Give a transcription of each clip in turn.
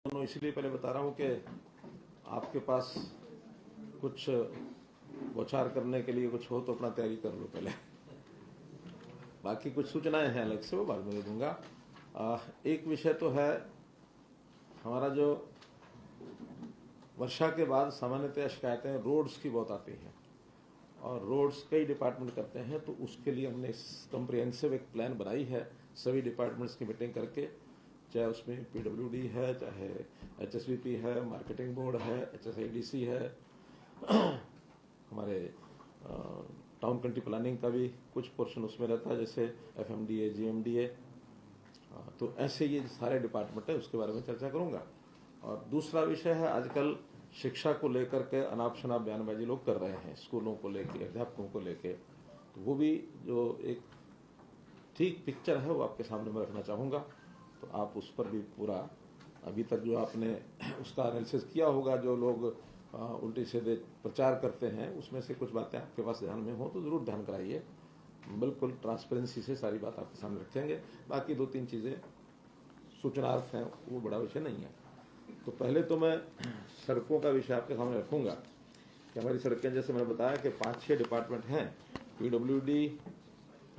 दोनों इसलिए पहले बता रहा हूं कि आपके पास कुछ बौछार करने के लिए कुछ हो तो अपना तैयारी कर लो पहले। बाकी कुछ सूचनाएं हैं अलग से, वो बाद में दूंगा। एक विषय तो है, हमारा जो वर्षा के बाद सामान्यतः शिकायतें रोड्स की बहुत आती हैं और रोड्स कई डिपार्टमेंट करते हैं, तो उसके लिए हमने कम्प्रिहेंसिव एक प्लान बनाई है सभी डिपार्टमेंट्स की मीटिंग करके, चाहे उसमें पीडब्ल्यूडी है, चाहे एचएसवीपी है, मार्केटिंग बोर्ड है, एचएसआईडीसी है, हमारे टाउन कंट्री प्लानिंग का भी कुछ पोर्शन उसमें रहता है, जैसे एफएमडीए, जीएमडीए। तो ऐसे ये सारे डिपार्टमेंट है, उसके बारे में चर्चा करूंगा। और दूसरा विषय है, आजकल शिक्षा को लेकर के अनाप शनाप बयानबाजी लोग कर रहे हैं, स्कूलों को लेके, अध्यापकों को लेके, तो वो भी जो एक ठीक पिक्चर है वो आपके सामने मैं रखना चाहूंगा। तो आप उस पर भी पूरा, अभी तक जो आपने उसका एनालिसिस किया होगा, जो लोग उल्टे सीधे प्रचार करते हैं, उसमें से कुछ बातें आपके पास ध्यान में हो तो जरूर ध्यान कराइए। बिल्कुल ट्रांसपेरेंसी से सारी बात आपके सामने रखेंगे। बाकी दो तीन चीजें सूचनार्थ हैं, वो बड़ा विषय नहीं है। तो पहले तो मैं सड़कों का विषय आपके सामने रखूंगा कि हमारी सड़कें, जैसे मैंने बताया कि 5-6 डिपार्टमेंट हैं, PWD,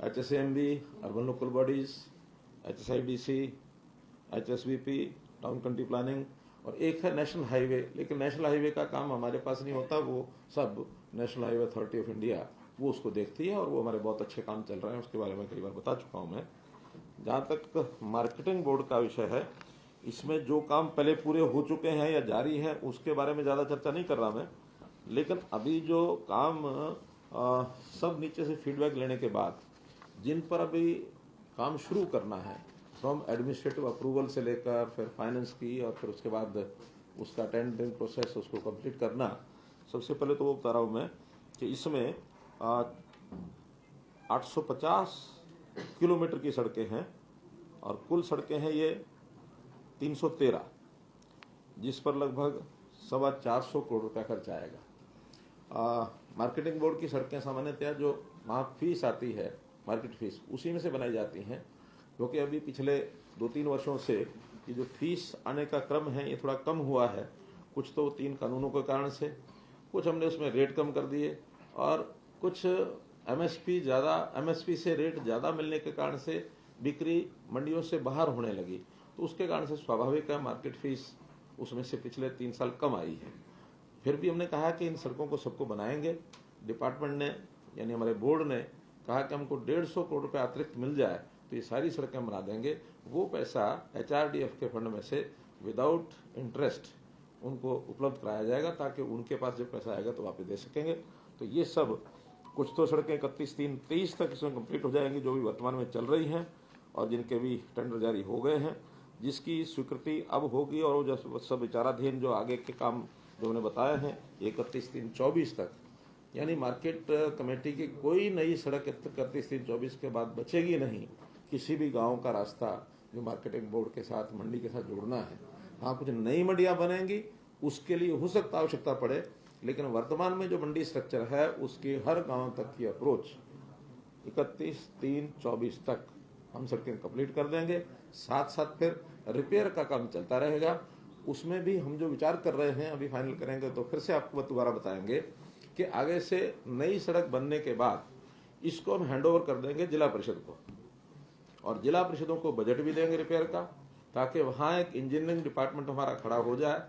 HSMB, urban local bodies, HSIDC, HSVP, town country planning, और एक है नेशनल हाईवे। लेकिन नेशनल हाईवे का काम हमारे पास नहीं होता, वो सब national highway authority of India वो उसको देखती है, और वो हमारे बहुत अच्छे काम चल रहे हैं, उसके बारे में कई बार बता चुका हूं मैं। जहां तक मार्केटिंग बोर्ड का विषय है, इसमें जो काम पहले पूरे हो चुके हैं या जारी हैं, उसके बारे में ज्यादा चर्चा नहीं कर रहा मैं। लेकिन अभी जो काम सब नीचे से फीडबैक लेने के बाद जिन पर अभी काम शुरू करना है, फ्रॉम एडमिनिस्ट्रेटिव अप्रूवल से लेकर फिर फाइनेंस की, और फिर उसके बाद उसका टेंडरिंग प्रोसेस, उसको कंप्लीट करना। सबसे पहले तो वो बता रहा हूं मैं कि इसमें 850 किलोमीटर की सड़कें हैं और कुल सड़कें हैं ये 313, जिस पर लगभग 425 करोड़ रुपया खर्च आएगा। मार्केटिंग बोर्ड की सड़कें सामान्यतः जो वहाँ फीस आती है, मार्केट फीस, उसी में से बनाई जाती हैं, क्योंकि अभी पिछले 2-3 वर्षों से ये जो फीस आने का क्रम है ये थोड़ा कम हुआ है। कुछ तो 3 कानूनों के कारण से, कुछ हमने उसमें रेट कम कर दिए, और कुछ एमएसपी से रेट ज़्यादा मिलने के कारण से बिक्री मंडियों से बाहर होने लगी। तो उसके कारण से स्वाभाविक है मार्केट फीस उसमें से पिछले 3 साल कम आई है। फिर भी हमने कहा कि इन सड़कों को सबको बनाएंगे। डिपार्टमेंट ने, यानी हमारे बोर्ड ने कहा कि हमको 150 करोड़ रुपए अतिरिक्त मिल जाए तो ये सारी सड़कें बना देंगे। वो पैसा एचआरडीएफ के फंड में से विदाउट इंटरेस्ट उनको उपलब्ध कराया जाएगा, ताकि उनके पास जब पैसा आएगा तो वापस दे सकेंगे। तो ये सब कुछ तो सड़कें 31-3-23 तक इसमें कंप्लीट हो जाएंगी, जो भी वर्तमान में चल रही हैं और जिनके भी टेंडर जारी हो गए हैं, जिसकी स्वीकृति अब होगी। और वो जो सब विचाराधीन जो आगे के काम जो मैंने बताए हैं 31-3-24 तक, यानी मार्केट कमेटी की कोई नई सड़क 31-3-24 के बाद बचेगी नहीं। किसी भी गांव का रास्ता जो मार्केटिंग बोर्ड के साथ, मंडी के साथ जोड़ना है, हाँ कुछ नई मंडियां बनेंगी, उसके लिए हो सकता आवश्यकता पड़े, लेकिन वर्तमान में जो मंडी स्ट्रक्चर है उसकी हर गांव तक की अप्रोच 31-3-24 तक हम सड़कें कंप्लीट कर देंगे। साथ साथ फिर रिपेयर का काम चलता रहेगा। उसमें भी हम जो विचार कर रहे हैं, अभी फाइनल करेंगे तो फिर से आपको दोबारा बताएंगे कि आगे से नई सड़क बनने के बाद इसको हम हैंडओवर कर देंगे जिला परिषद को, और जिला परिषदों को बजट भी देंगे रिपेयर का, ताकि वहाँ एक इंजीनियरिंग डिपार्टमेंट हमारा खड़ा हो जाए।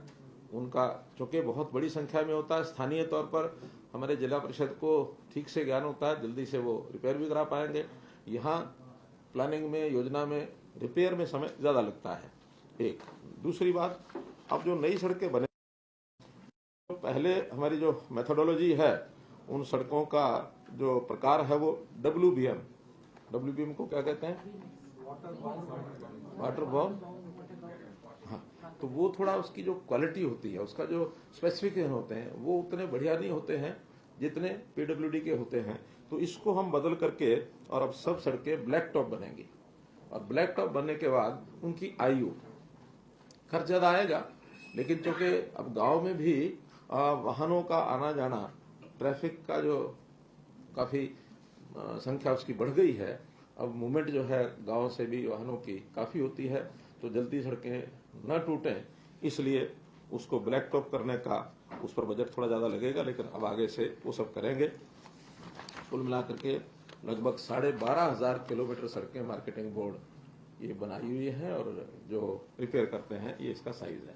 उनका चूंकि बहुत बड़ी संख्या में होता है, स्थानीय तौर पर हमारे जिला परिषद को ठीक से ज्ञान होता है, जल्दी से वो रिपेयर भी करा पाएंगे। यहाँ प्लानिंग में, योजना में, रिपेयर में समय ज्यादा लगता है। एक दूसरी बात, अब जो नई सड़कें बने, पहले हमारी जो मेथोडोलॉजी है, उन सड़कों का जो प्रकार है वो डब्ल्यूबीएम को क्या कहते हैं, वाटर बॉर्न। हाँ, तो वो थोड़ा उसकी जो क्वालिटी होती है, उसका जो स्पेसिफिकेशन होते हैं, वो उतने बढ़िया नहीं होते हैं जितने पीडब्ल्यूडी के होते हैं। तो इसको हम बदल करके, और अब सब सड़कें ब्लैक टॉप बनेंगी, और ब्लैक टॉप बनने के बाद उनकी आयु, खर्च ज्यादा आएगा, लेकिन चूंकि अब गांव में भी वाहनों का आना जाना, ट्रैफिक का जो काफी संख्या उसकी बढ़ गई है, अब मूवमेंट जो है गांव से भी वाहनों की काफी होती है, तो जल्दी सड़कें न टूटें इसलिए उसको ब्लैक टॉप करने का उस पर बजट थोड़ा ज़्यादा लगेगा, लेकिन अब आगे से वो सब करेंगे। कुल मिलाकर के लगभग 12,500 किलोमीटर सड़कें मार्केटिंग बोर्ड ये बनाई हुई है, और जो रिपेयर करते हैं ये इसका साइज है।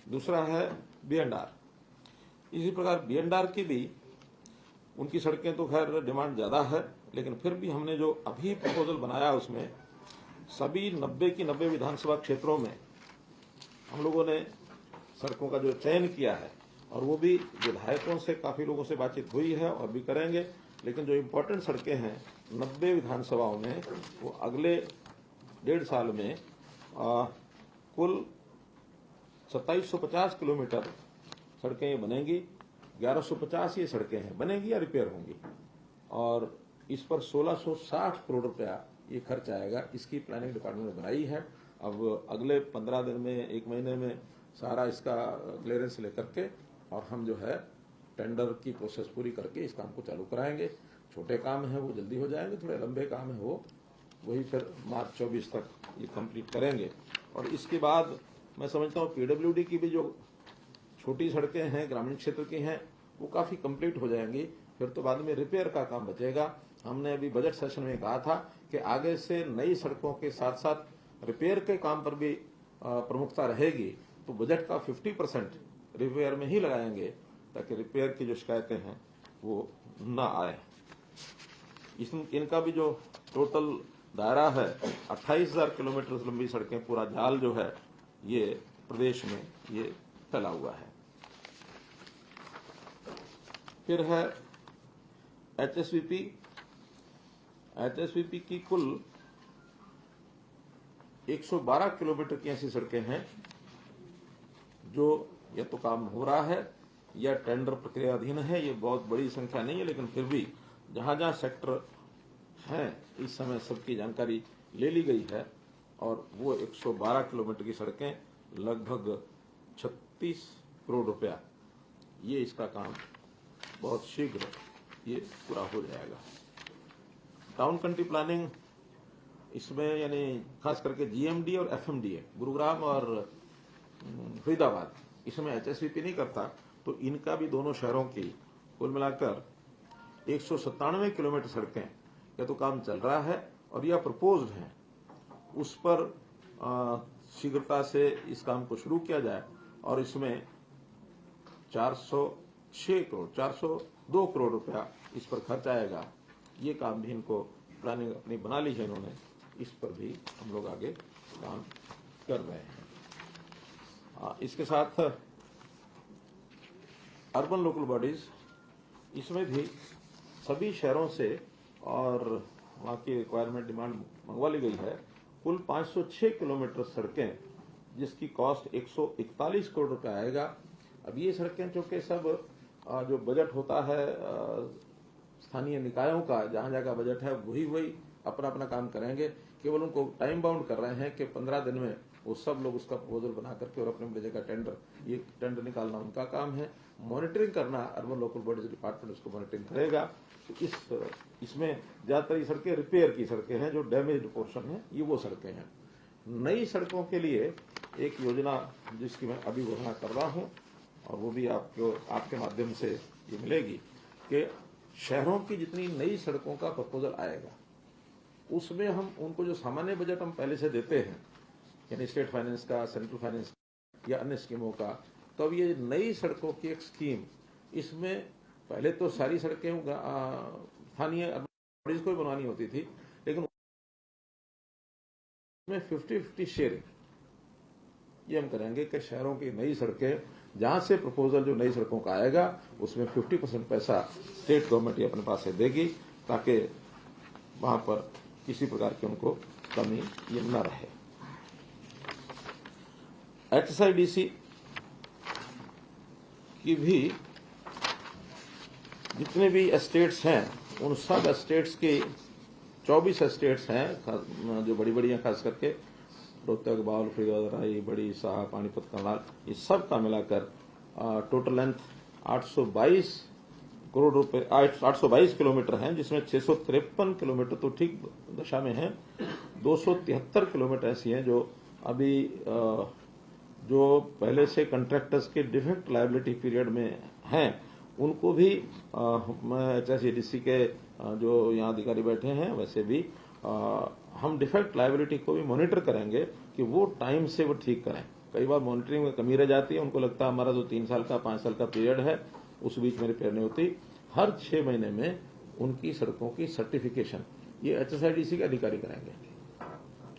दूसरा है B&R। इसी प्रकार B&R की भी उनकी सड़कें तो खैर डिमांड ज़्यादा है, लेकिन फिर भी हमने जो अभी प्रपोजल बनाया उसमें सभी 90 की 90 विधानसभा क्षेत्रों में हम लोगों ने सड़कों का जो चयन किया है, और वो भी विधायकों से काफ़ी लोगों से बातचीत हुई है और भी करेंगे। लेकिन जो इम्पोर्टेंट सड़कें हैं 90 विधानसभाओं में, वो अगले 1.5 साल में कुल 2750 किलोमीटर सड़कें ये बनेंगी। 1150 ये सड़कें हैं बनेंगी या रिपेयर होंगी, और इस पर 1660 करोड़ रुपया ये खर्च आएगा। इसकी प्लानिंग डिपार्टमेंट ने बनाई है। अब अगले 15 दिन में 1 महीने में सारा इसका क्लियरेंस लेकर के और हम जो है टेंडर की प्रोसेस पूरी करके इस काम को चालू कराएंगे। छोटे काम है वो जल्दी हो जाएंगे, थोड़े लंबे काम है वो वही फिर मार्च 24 तक ये कंप्लीट करेंगे। और इसके बाद मैं समझता हूँ PWD की भी जो छोटी सड़कें हैं ग्रामीण क्षेत्र की हैं वो काफ़ी कंप्लीट हो जाएंगी। फिर तो बाद में रिपेयर का काम बचेगा। हमने अभी बजट सेशन में कहा था कि आगे से नई सड़कों के साथ साथ रिपेयर के काम पर भी प्रमुखता रहेगी, तो बजट का 50% रिपेयर में ही लगाएंगे ताकि रिपेयर की जो शिकायतें हैं वो ना आए। इनका भी जो टोटल दायरा है 28,000 किलोमीटर लंबी सड़कें, पूरा जाल जो है ये प्रदेश में ये फैला हुआ है। फिर है HSVP की कुल 112 किलोमीटर की ऐसी सड़कें हैं जो या तो काम हो रहा है या टेंडर प्रक्रिया अधीन है। ये बहुत बड़ी संख्या नहीं है, लेकिन फिर भी जहां जहां सेक्टर हैं इस समय सबकी जानकारी ले ली गई है, और वो 112 किलोमीटर की सड़कें लगभग 36 करोड़ रुपया, ये इसका काम बहुत शीघ्र ये पूरा हो जाएगा। टाउन कंट्री प्लानिंग इसमें यानी खास करके GMD और FMDA गुरुग्राम और फरीदाबाद, इसमें HSVP नहीं करता, तो इनका भी दोनों शहरों की कुल मिलाकर 197 किलोमीटर सड़कें या तो काम चल रहा है और या प्रपोज्ड है। उस पर शीघ्रता से इस काम को शुरू किया जाए, और इसमें 402 करोड़ रुपया इस पर खर्च आएगा। ये काम भी इनको प्लानिंग अपनी बना ली है इन्होंने, इस पर भी हम लोग आगे काम कर रहे हैं। इसके साथ अर्बन लोकल बॉडीज, इसमें भी सभी शहरों से और वहाँ की रिक्वायरमेंट डिमांड मंगवा ली गई है। कुल 506 किलोमीटर सड़कें जिसकी कॉस्ट 141 करोड़ रुपया आएगा। अब ये सड़कें चूंकि सब जो बजट होता है स्थानीय निकायों का, जहां जगह बजट है वही अपना अपना काम करेंगे। केवल उनको टाइम बाउंड कर रहे हैं कि 15 दिन में वो सब लोग उसका प्रपोजल बना करके और अपने जगह टेंडर निकालना उनका काम है। मॉनिटरिंग करना अर्बन लोकल बॉडीज डिपार्टमेंट उसको मॉनिटरिंग करेगा। तो इसमें ज्यादातर ये सड़कें रिपेयर की सड़कें हैं, जो डैमेज्ड पोर्शन है ये वो सड़कें हैं। नई सड़कों के लिए एक योजना जिसकी मैं अभी घोषणा कर रहा हूं, और वो भी आपके माध्यम से ये मिलेगी कि शहरों की जितनी नई सड़कों का प्रपोजल आएगा उसमें हम उनको जो सामान्य बजट हम पहले से देते हैं, यानी स्टेट फाइनेंस का, सेंट्रल फाइनेंस या अन्य स्कीमों का, तो अब ये नई सड़कों की एक स्कीम, इसमें पहले तो सारी सड़कें स्थानीय बॉडीज को बनवानी होती थी, लेकिन उसमें 50-50 शेयरिंग ये हम करेंगे कि शहरों की नई सड़कें जहां से प्रपोजल जो नई सड़कों का आएगा उसमें 50% पैसा स्टेट गवर्नमेंट अपने पास से देगी, ताकि वहां पर किसी प्रकार की उनको कमी ये न रहे। HSIDC की भी जितने भी एस्टेट्स हैं उन सब एस्टेट्स के 24 एस्टेट्स हैं जो बड़ी बड़ी हैं, खास करके रोहतक, बावल, फरीदाबाद, राई, बड़ी, शाह, पानीपत, करनाल, ये सब का मिलाकर टोटल लेंथ 822 करोड़ रुपए 822 किलोमीटर हैं, जिसमें 653 किलोमीटर तो ठीक दशा में हैं। 273 किलोमीटर ऐसी हैं जो अभी जो पहले से कंट्रैक्टर्स के डिफेक्ट लायबिलिटी पीरियड में हैं उनको भी मैं HSEDC के जो यहाँ अधिकारी बैठे हैं वैसे भी हम डिफेक्ट लायबिलिटी को भी मॉनिटर करेंगे कि वो टाइम से वो ठीक करें। कई बार मॉनिटरिंग में कमी रह जाती है, उनको लगता है हमारा जो 3 साल का 5 साल का पीरियड है उस बीच में रिपेयर नहीं होती। हर 6 महीने में उनकी सड़कों की सर्टिफिकेशन ये HSIDC के अधिकारी करेंगे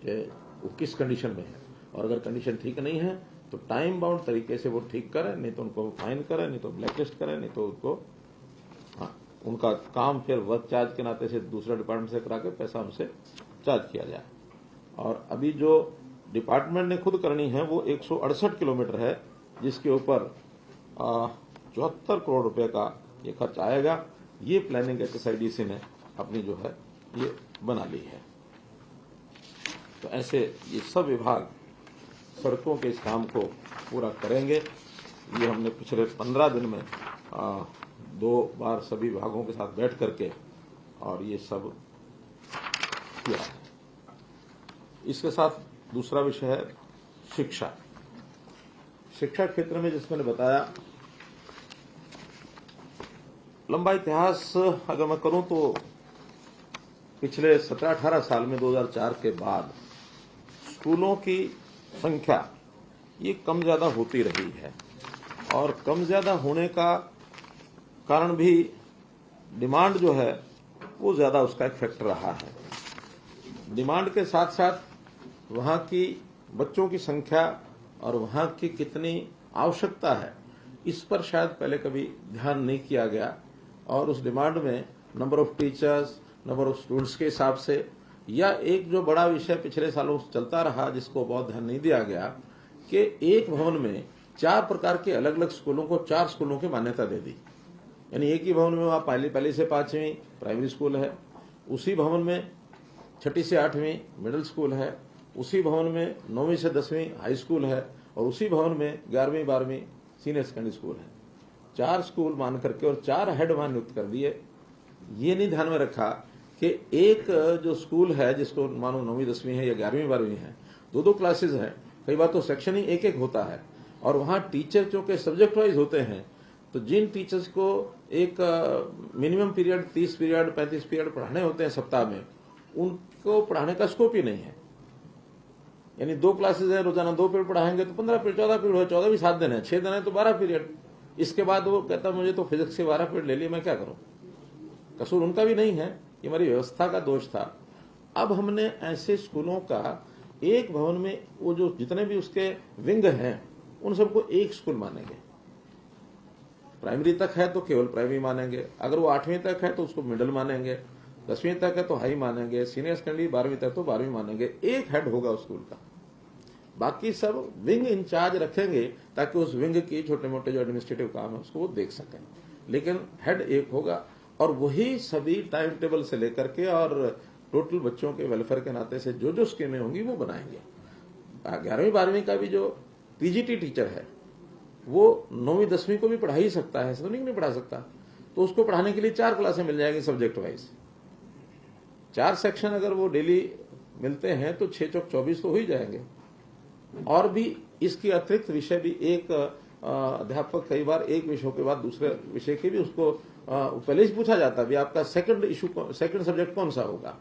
कि वो किस कंडीशन में है, और अगर कंडीशन ठीक नहीं है तो टाइम बाउंड तरीके से वो ठीक करें, नहीं तो उनको फाइन करें, नहीं तो ब्लैकलिस्ट करें, नहीं तो उनको उनका काम फिर वर्क चार्ज के नाते से दूसरा डिपार्टमेंट से करा के पैसा उनसे चार्ज किया जाए। और अभी जो डिपार्टमेंट ने खुद करनी है वो 168 किलोमीटर है, जिसके ऊपर 74 करोड़ रुपए का ये खर्च आएगा। ये प्लानिंग HSIDC ने अपनी जो है ये बना ली है। तो ऐसे ये सब विभाग सड़कों के इस काम को पूरा करेंगे। ये हमने पिछले 15 दिन में 2 बार सभी विभागों के साथ बैठ करके और ये सब किया है। इसके साथ दूसरा विषय है शिक्षा। शिक्षा क्षेत्र में जिस मैंने बताया, लंबा इतिहास अगर मैं करूं तो पिछले 17-18 साल में 2004 के बाद स्कूलों की संख्या ये कम ज्यादा होती रही है, और कम ज्यादा होने का कारण भी डिमांड जो है वो ज्यादा उसका एक फैक्टर रहा है। डिमांड के साथ साथ वहां की बच्चों की संख्या और वहां की कितनी आवश्यकता है इस पर शायद पहले कभी ध्यान नहीं किया गया, और उस डिमांड में number of teachers, number of students के हिसाब से, या एक जो बड़ा विषय पिछले सालों से चलता रहा जिसको बहुत ध्यान नहीं दिया गया कि एक भवन में 4 प्रकार के अलग अलग स्कूलों को 4 स्कूलों की मान्यता दे दी। यानी एक ही भवन में वहां पहली से 5वीं प्राइमरी स्कूल है, उसी भवन में 6ठी से 8वीं मिडिल स्कूल है, उसी भवन में 9वीं से 10वीं हाई स्कूल है, और उसी भवन में 11वीं 12वीं सीनियर सेकेंडरी स्कूल है। 4 स्कूल मान करके और 4 हेड वहां नियुक्त कर दिए। ये नहीं ध्यान में रखा कि एक जो स्कूल है जिसको मानो 9वीं 10वीं है या 11वीं 12वीं है, 2-2 क्लासेज हैं, कई बार तो सेक्शन ही एक होता है, और वहां टीचर जो के सब्जेक्ट वाइज होते हैं, तो जिन टीचर्स को एक मिनिमम पीरियड 30 पीरियड 35 पीरियड पढ़ाने होते हैं सप्ताह में, उनको पढ़ाने का स्कोप ही नहीं है। यानी 2 क्लासेज है, रोजाना 2 पीरियड पढ़ाएंगे तो 15 पीरियड 14 पीरियड हो, 14 भी 7 दिन है, 6 दिन है तो 12 पीरियड। इसके बाद वो कहता मुझे तो फिजिक्स के 12 पीरियड ले लिए, मैं क्या करूं। कसूर उनका भी नहीं है, ये हमारी व्यवस्था का दोष था। अब हमने ऐसे स्कूलों का एक भवन में वो जो जितने भी उसके विंग हैं उन सबको एक स्कूल मानेंगे। प्राइमरी तक है तो केवल प्राइमरी मानेंगे, अगर वो 8वीं तक है तो उसको मिडिल मानेंगे, 10वीं तक है तो हाई मानेंगे, सीनियर सेकेंडरी 12वीं तक तो 12वीं मानेंगे। एक हेड होगा उस स्कूल का, बाकी सब विंग इंचार्ज रखेंगे ताकि उस विंग की छोटे मोटे जो एडमिनिस्ट्रेटिव काम है उसको वो देख सकें, लेकिन हेड एक होगा। और वही सभी टाइम टेबल से लेकर के और टोटल बच्चों के वेलफेयर के नाते से जो जो स्कीमें होंगी वो बनाएंगे। 11वीं 12वीं का भी जो पीजीटी टीचर है वो 9वीं 10वीं को भी पढ़ा ही सकता है, ऐसा तो नहीं पढ़ा सकता, तो उसको पढ़ाने के लिए 4 क्लासें मिल जाएंगी सब्जेक्ट वाइज। 4 सेक्शन अगर वो डेली मिलते हैं तो 6 चौक 24 तो हो ही जाएंगे। और भी इसके अतिरिक्त विषय भी एक अध्यापक कई बार एक विषयों के बाद दूसरे विषय के भी उसको पहले ही पूछा जाता है भी आपका सेकंड सब्जेक्ट कौन सा होगा,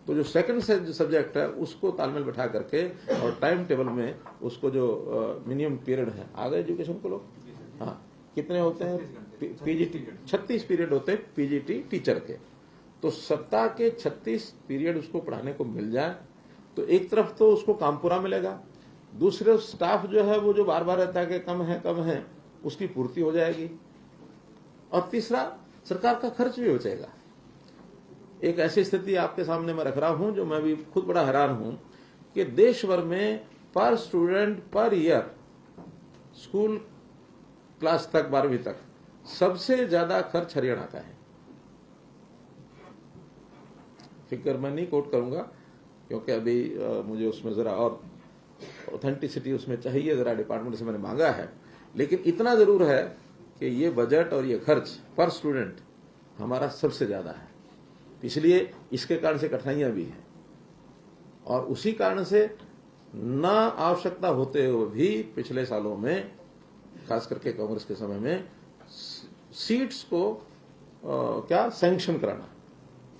तो जो सेकंड सब्जेक्ट है उसको तालमेल बैठा करके और टाइम टेबल में उसको जो मिनिमम पीरियड है आगे एजुकेशन को लोग कितने होते हैं पीजीटी 36 पीरियड होते हैं पीजीटी टीचर के, तो सप्ताह के 36 पीरियड उसको पढ़ाने को मिल जाए तो एक तरफ तो उसको काम पूरा मिलेगा, दूसरे स्टाफ जो है वो जो बार बार रहता है कि कम है उसकी पूर्ति हो जाएगी, और तीसरा सरकार का खर्च भी बचेगा। एक ऐसी स्थिति आपके सामने मैं रख रहा हूं जो मैं भी खुद बड़ा हैरान हूं कि देश भर में पर student per year school class तक 12वीं तक सबसे ज्यादा खर्च हरियाणा का है। फिगर मैं नहीं कोट करूंगा क्योंकि अभी मुझे उसमें जरा और ऑथेंटिसिटी उसमें चाहिए, जरा डिपार्टमेंट से मैंने मांगा है, लेकिन इतना जरूर है कि ये बजट और ये खर्च पर स्टूडेंट हमारा सबसे ज्यादा है। इसलिए इसके कारण से कठिनाइयां भी हैं, और उसी कारण से न आवश्यकता होते हुए भी पिछले सालों में, खास करके कांग्रेस के समय में, सीट्स को क्या सैंक्शन कराना,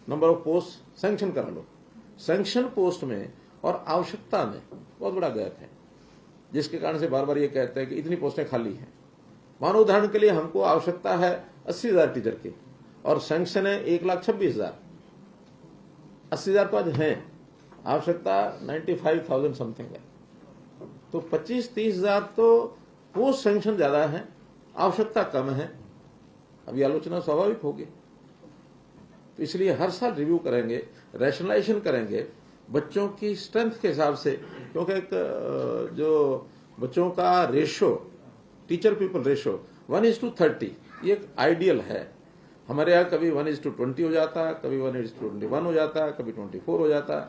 नंबर ऑफ पोस्ट सैंक्शन करा लो। सैंक्शन पोस्ट में और आवश्यकता में बहुत बड़ा गैप है, जिसके कारण से बार बार ये कहते हैं कि इतनी पोस्टें खाली हैं। मानो उदाहरण के लिए हमको आवश्यकता है 80,000 टीचर की और सैंक्शन है 1,26,000। 80,000 तो आज है, आवश्यकता 95,000 समथिंग है। तो 25-30,000 तो पोस्ट सैंक्शन ज्यादा है, आवश्यकता कम है। अभी आलोचना स्वाभाविक होगी, तो इसलिए हर साल रिव्यू करेंगे, रैशनलाइजेशन करेंगे बच्चों की स्ट्रेंथ के हिसाब से, क्योंकि एक जो बच्चों का रेशो, टीचर पीपल रेशो 1:30, ये एक आइडियल है। हमारे यहाँ कभी 1:20 हो जाता है, कभी 1:21 हो जाता है, कभी 24 हो जाता है,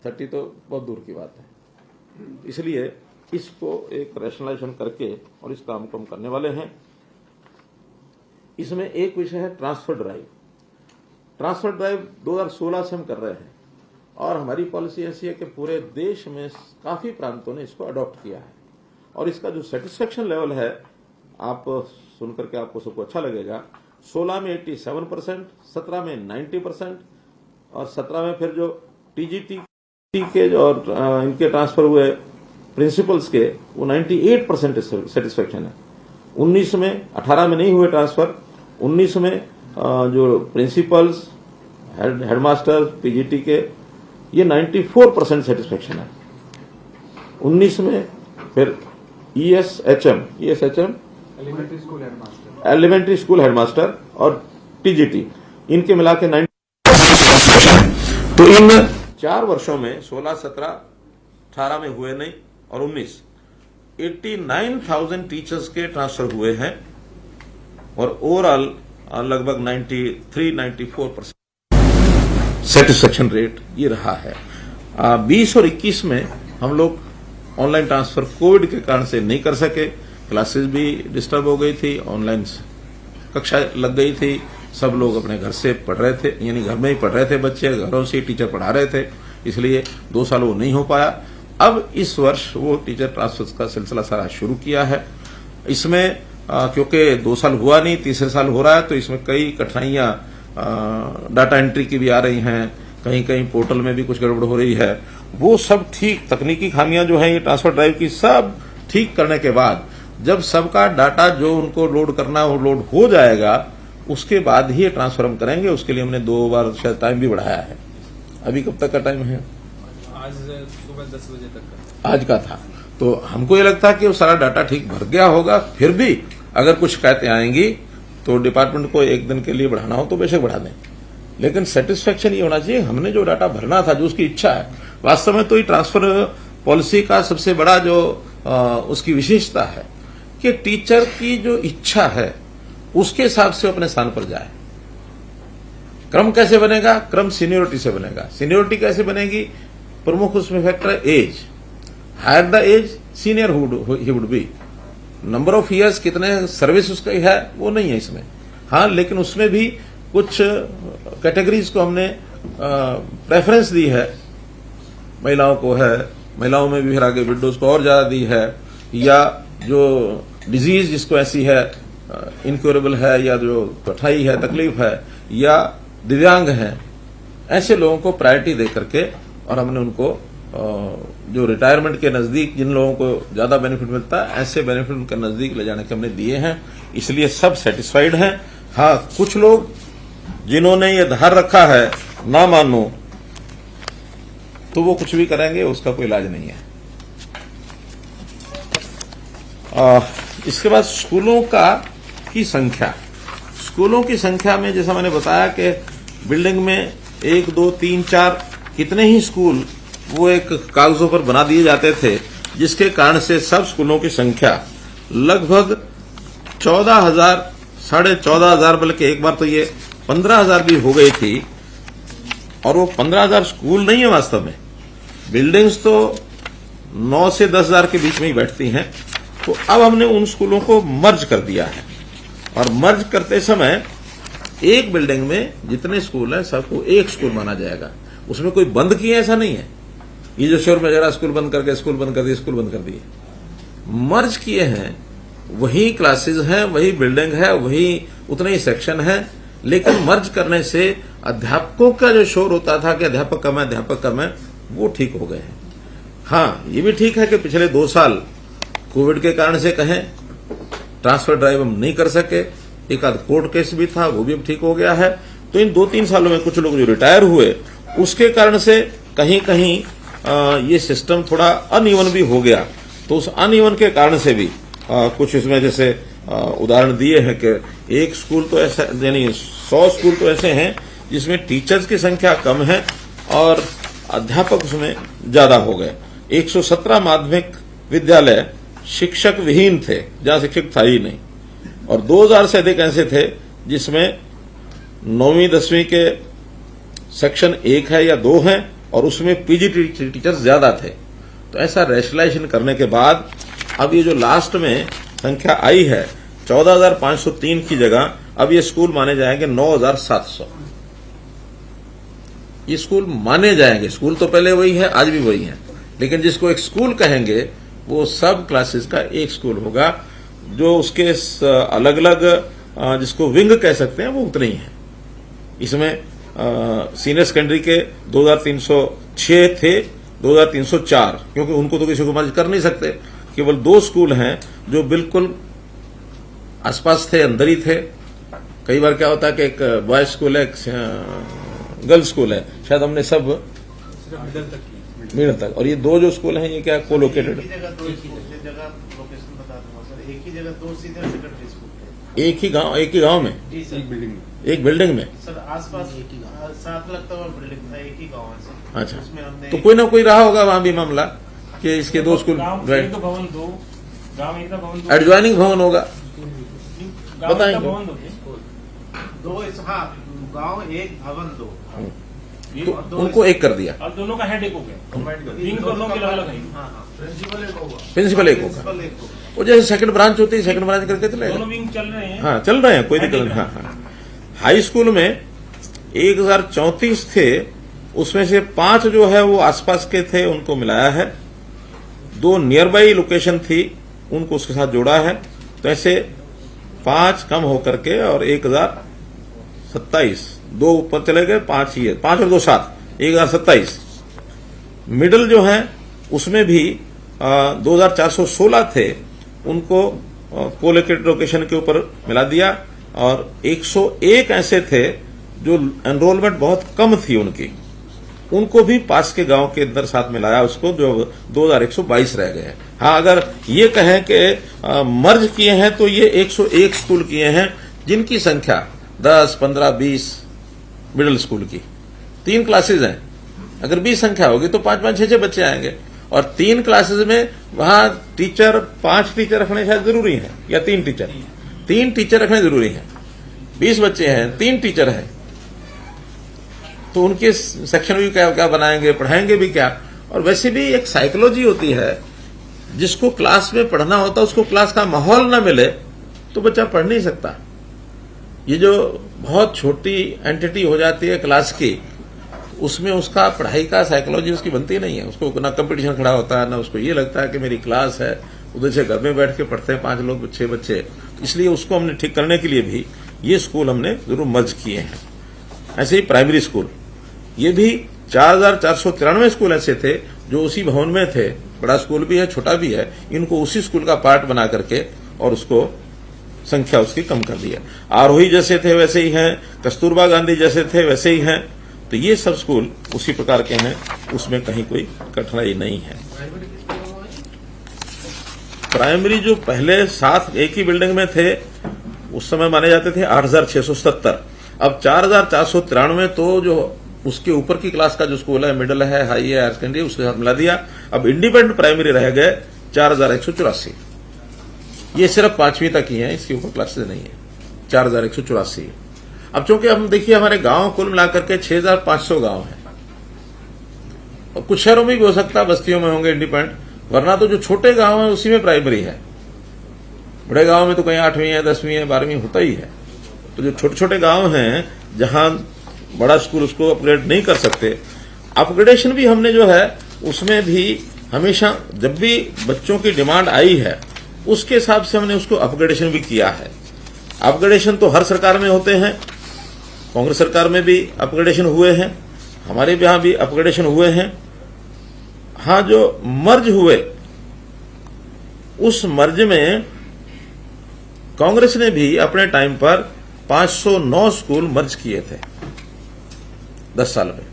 30 तो बहुत दूर की बात है। इसलिए इसको एक रैशनलाइजेशन करके और इस काम को हम करने वाले हैं। इसमें एक विषय है ट्रांसफर ड्राइव। ट्रांसफर ड्राइव 2016 से हम कर रहे हैं और हमारी पॉलिसी ऐसी है कि पूरे देश में काफी प्रांतों ने इसको अडॉप्ट किया है और इसका जो सेटिस्फेक्शन लेवल है, आप सुनकर के आपको सबको अच्छा लगेगा। 16 में 87%, 17 में 90% और 17 में फिर जो टीजीटी के जो और इनके ट्रांसफर हुए प्रिंसिपल्स के, वो 98% सेटिस्फेक्शन है। 19 में, 18 में नहीं हुए ट्रांसफर, 19 में जो प्रिंसिपल्स, हेडमास्टर पीजीटी के, ये 94% सेटिस्फेक्शन है। 19 में फिर ESHM एलिमेंट्री स्कूल हेडमास्टर और टीजीटी, इनके मिला के 90। तो इन 4 वर्षों में 16, 17, 18 में हुए नहीं और 19, 89,000 टीचर्स के ट्रांसफर हुए हैं और ओवरऑल लगभग 93-94% सेटिस्फेक्शन रेट ये रहा है। 20 और 21 में हम लोग ऑनलाइन ट्रांसफर कोविड के कारण से नहीं कर सके, क्लासेस भी डिस्टर्ब हो गई थी, ऑनलाइन कक्षा लग गई थी, सब लोग अपने घर से पढ़ रहे थे, यानी घर में ही पढ़ रहे थे बच्चे, घरों से टीचर पढ़ा रहे थे, इसलिए 2 साल वो नहीं हो पाया। अब इस वर्ष वो टीचर ट्रांसफर का सिलसिला सारा शुरू किया है। इसमें क्योंकि 2 साल हुआ नहीं, तीसरे साल हो रहा है, तो इसमें कई कठिनाइयां डाटा एंट्री की भी आ रही हैं, कहीं कहीं पोर्टल में भी कुछ गड़बड़ हो रही है। वो सब ठीक, तकनीकी खामियां जो हैं ये ट्रांसफर ड्राइव की, सब ठीक करने के बाद जब सबका डाटा जो उनको लोड करना वो लोड हो जाएगा, उसके बाद ही ये ट्रांसफर हम करेंगे। उसके लिए हमने 2 बार शायद टाइम भी बढ़ाया है। अभी कब तक का टाइम है? आज सुबह 10 बजे तक का आज का था। तो हमको ये लगता है कि वो सारा डाटा ठीक भर गया होगा। फिर भी अगर कुछ शिकायतें आएंगी तो डिपार्टमेंट को 1 दिन के लिए बढ़ाना हो तो बेशक बढ़ा दें, लेकिन सेटिस्फेक्शन ये होना चाहिए हमने जो डाटा भरना था, जो उसकी इच्छा है। वास्तव में तो ये ट्रांसफर पॉलिसी का सबसे बड़ा जो उसकी विशेषता है कि टीचर की जो इच्छा है उसके हिसाब से अपने स्थान पर जाए। क्रम कैसे बनेगा? क्रम सीनियोरिटी से बनेगा। सीनियोरिटी कैसे बनेगी? प्रमुख उसमें फैक्टर है age. Higher the age senior he would be. Number of years, कितने सर्विस उसकी है, वो नहीं है इसमें। हाँ, लेकिन उसमें भी कुछ कैटेगरीज को हमने प्रेफरेंस दी है। महिलाओं को है, महिलाओं में भी फिर आगे विडोज को और ज्यादा दी है, या जो डिजीज जिसको ऐसी है इनक्योरेबल है, या जो कठिनाई है, तकलीफ है, या दिव्यांग हैं, ऐसे लोगों को प्रायोरिटी दे करके, और हमने उनको जो रिटायरमेंट के नजदीक जिन लोगों को ज्यादा बेनिफिट मिलता है, ऐसे बेनिफिट उनके नजदीक ले जाने के हमने दिए हैं। इसलिए सब सेटिस्फाइड हैं। हाँ, कुछ लोग जिन्होंने ये धार रखा है ना मानो, तो वो कुछ भी करेंगे, उसका कोई इलाज नहीं है। इसके बाद स्कूलों की संख्या। स्कूलों की संख्या में जैसा मैंने बताया कि बिल्डिंग में 1, 2, 3, 4 कितने ही स्कूल वो एक कागजों पर बना दिए जाते थे, जिसके कारण से सब स्कूलों की संख्या लगभग 14,000, 14,500, बल्कि एक बार तो ये 15,000 भी हो गई थी। और वो 15,000 स्कूल नहीं है, वास्तव में बिल्डिंग्स तो 9 से 10,000 के बीच में ही बैठती हैं। तो अब हमने उन स्कूलों को मर्ज कर दिया है, और मर्ज करते समय एक बिल्डिंग में जितने स्कूल हैं सबको एक स्कूल माना जाएगा। उसमें कोई बंद किए ऐसा नहीं है। ये जो शोर में जरा स्कूल बंद करके स्कूल बंद कर दिए, स्कूल बंद कर दिए। मर्ज किए हैं, वही क्लासेस हैं, वही बिल्डिंग है, वही उतने ही सेक्शन है, लेकिन मर्ज करने से अध्यापकों का जो शोर होता था कि अध्यापक कम है, वो ठीक हो गए हैं। हाँ, ये भी ठीक है कि पिछले 2 साल कोविड के कारण से कहें ट्रांसफर ड्राइव हम नहीं कर सके, एक आध कोर्ट केस भी था, वो भी अब ठीक हो गया है। तो इन 2-3 सालों में कुछ लोग जो रिटायर हुए, उसके कारण से कहीं कहीं ये सिस्टम थोड़ा अनइवन भी हो गया। तो उस अनइवन के कारण से भी कुछ इसमें जैसे उदाहरण दिए हैं कि एक स्कूल तो ऐसा, यानी 100 स्कूल तो ऐसे हैं जिसमें टीचर्स की संख्या कम है और अध्यापक उसमें ज्यादा हो गए। 117 माध्यमिक विद्यालय शिक्षक विहीन थे, जहां शिक्षक था ही नहीं, और 2000 से अधिक ऐसे थे जिसमें 9वीं 10वीं के सेक्शन 1 है या 2 हैं और उसमें पीजी टीचर्स ज्यादा थे। तो ऐसा रैशनलाइजेशन करने के बाद अब ये जो लास्ट में संख्या आई है 14,503 की जगह अब ये स्कूल माने जाएंगे 9,700। ये स्कूल माने जाएंगे, स्कूल तो पहले वही है, आज भी वही है, लेकिन जिसको एक स्कूल कहेंगे वो सब क्लासेस का एक स्कूल होगा। जो उसके अलग अलग जिसको विंग कह सकते हैं वो उतने ही हैं। इसमें सीनियर सेकेंडरी के 2,306 थे, 2,304, क्योंकि उनको तो किसी को मर्ज कर नहीं सकते। केवल 2 स्कूल हैं जो बिल्कुल आसपास थे, अंदर ही थे। कई बार क्या होता है कि एक बॉयज स्कूल है, एक गर्ल्स स्कूल है, शायद हमने सब मिडल तक, और ये 2 जो स्कूल हैं ये क्या कोलोकेटेड, एक ही जगह लोकेशन बता दूंगा सर, एक ही जगह 2 सीनियर सेकेंडरी स्कूल थे, एक ही गांव में, जी सर, एक बिल्डिंग में। सर आसपास 7 लाख तक बिल्डिंग था, एक ही गाँव है सर। अच्छा, उसमें हमने तो कोई ना कोई रहा होगा वहां भी मामला कि इसके 2 स्कूल एडजॉइनिंग भवन होगा, बताएंगे। 2 हाँ, गाँव 1 भवन 2, तो उनको एक कर दिया, और दोनों का हेड एक हो गया, विंग दोनों के अलग है। प्रिंसिपल एक होगा। वो जैसे सेकंड ब्रांच होती है, सेकंड ब्रांच करके चले दोनों विंग चल रहे हैं। हाँ, चल रहे हैं, कोई दिक्कत नहीं। हाँ, हाई स्कूल में 1034 थे, उसमें से 5 जो है वो आसपास के थे, उनको मिलाया है। 2 नियर बाई लोकेशन थी, उनको उसके साथ जोड़ा है। तो ऐसे 5 कम होकर के और 1027, 2 ऊपर चले गए, 5 ही है, 5 और 2 7, 1027। मिडल जो है उसमें भी 2,416 थे, उनको कोलोकेटेड लोकेशन के ऊपर मिला दिया, और 101 ऐसे थे जो एनरोलमेंट बहुत कम थी उनकी, उनको भी पास के गांव के अंदर साथ मिलाया, उसको जो 2,122 रह गए। हाँ, अगर ये कहें कि मर्ज किए हैं तो ये 101 स्कूल किए हैं जिनकी संख्या 10, 15, 20 मिडिल स्कूल की, 3 क्लासेज हैं। अगर 20 संख्या होगी तो 5-5, 6-6 बच्चे आएंगे, और 3 क्लासेज में वहां टीचर 5 टीचर रखने शायद जरूरी है, या 3 टीचर रखने जरूरी है। 20 बच्चे हैं, 3 टीचर हैं, तो उनके सेक्शन भी क्या बनाएंगे, पढ़ाएंगे भी क्या। और वैसे भी एक साइकोलॉजी होती है, जिसको क्लास में पढ़ना होता है उसको क्लास का माहौल ना मिले तो बच्चा पढ़ नहीं सकता। ये जो बहुत छोटी एंटिटी हो जाती है क्लास की, उसमें उसका पढ़ाई का साइकोलॉजी उसकी बनती नहीं है। उसको ना कंपटीशन खड़ा होता है, ना उसको ये लगता है कि मेरी क्लास है, उधर से घर में बैठ के पढ़ते हैं 5 लोग, 6 बच्चे। इसलिए उसको हमने ठीक करने के लिए भी ये स्कूल हमने जरूर मर्ज किए हैं। ऐसे ही प्राइमरी स्कूल, ये भी 4,493 स्कूल ऐसे थे जो उसी भवन में थे, बड़ा स्कूल भी है, छोटा भी है, इनको उसी स्कूल का पार्ट बना करके और उसको संख्या उसकी कम कर दिया। आरोही जैसे थे वैसे ही हैं, कस्तूरबा गांधी जैसे थे वैसे ही हैं। तो ये सब स्कूल उसी प्रकार के हैं, उसमें कहीं कोई कठिनाई नहीं है। प्राइमरी जो पहले 7 एक ही बिल्डिंग में थे, उस समय माने जाते थे 8,670, अब 4,493, तो जो उसके ऊपर की क्लास का जो स्कूल है, मिडिल है, हाई है, हायर सेकेंडरी, उसके साथ मिला दिया। अब इंडिपेंडेंट प्राइमरी रह गए 4,184। ये सिर्फ 5वीं तक ही है, इसके ऊपर क्लासेस नहीं है, 4,184। अब चूंकि हम देखिए हमारे गांव कुल मिलाकर के 6,500 गांव हैं, और कुछ शहरों में भी हो सकता है, बस्तियों में होंगे इंडिपेंडेंट, वरना तो जो छोटे गांव है उसी में प्राइमरी है। बड़े गांव में तो कहीं 8वीं है, 10वीं है, 12वीं होता ही है। तो जो छोटे छोटे गांव हैं जहां बड़ा स्कूल उसको अपग्रेड नहीं कर सकते, अपग्रेडेशन भी हमने जो है उसमें भी हमेशा जब भी बच्चों की डिमांड आई है उसके हिसाब से हमने उसको अपग्रेडेशन भी किया है। अपग्रेडेशन तो हर सरकार में होते हैं, कांग्रेस सरकार में भी अपग्रेडेशन हुए हैं, हमारे यहाँ भी अपग्रेडेशन हुए हैं। हाँ, जो मर्ज हुए उस मर्ज में कांग्रेस ने भी अपने टाइम पर 509 स्कूल मर्ज किए थे 10 साल में।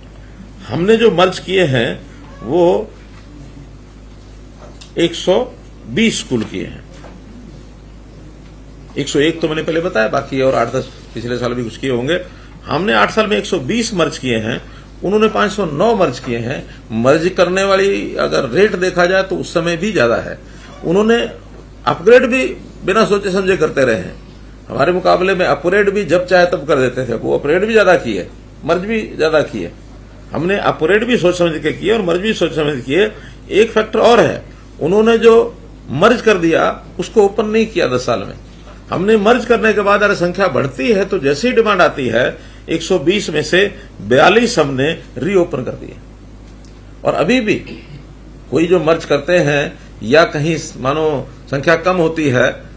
हमने जो मर्ज किए हैं वो 120 स्कूल किए हैं। 101 तो मैंने पहले बताया, बाकी और 8-10 पिछले साल भी कुछ किए होंगे। हमने 8 साल में 120 मर्ज किए हैं, उन्होंने 509 मर्ज किए हैं। मर्ज करने वाली अगर रेट देखा जाए तो उस समय भी ज्यादा है। उन्होंने अपग्रेड भी बिना सोचे समझे करते रहे हैं। हमारे मुकाबले में अपग्रेड भी जब चाहे तब कर देते थे। वो अपग्रेड भी ज्यादा किए, मर्ज भी ज्यादा किए। हमने अपग्रेड भी सोच समझ के किए और मर्ज भी सोच समझ किए। एक फैक्टर और है, उन्होंने जो मर्ज कर दिया उसको ओपन नहीं किया 10 साल में। हमने मर्ज करने के बाद अगर संख्या बढ़ती है तो जैसे ही डिमांड आती है 120 में से 42 हमने रीओपन कर दिए। और अभी भी कोई जो मर्ज करते हैं या कहीं मानो संख्या कम होती है,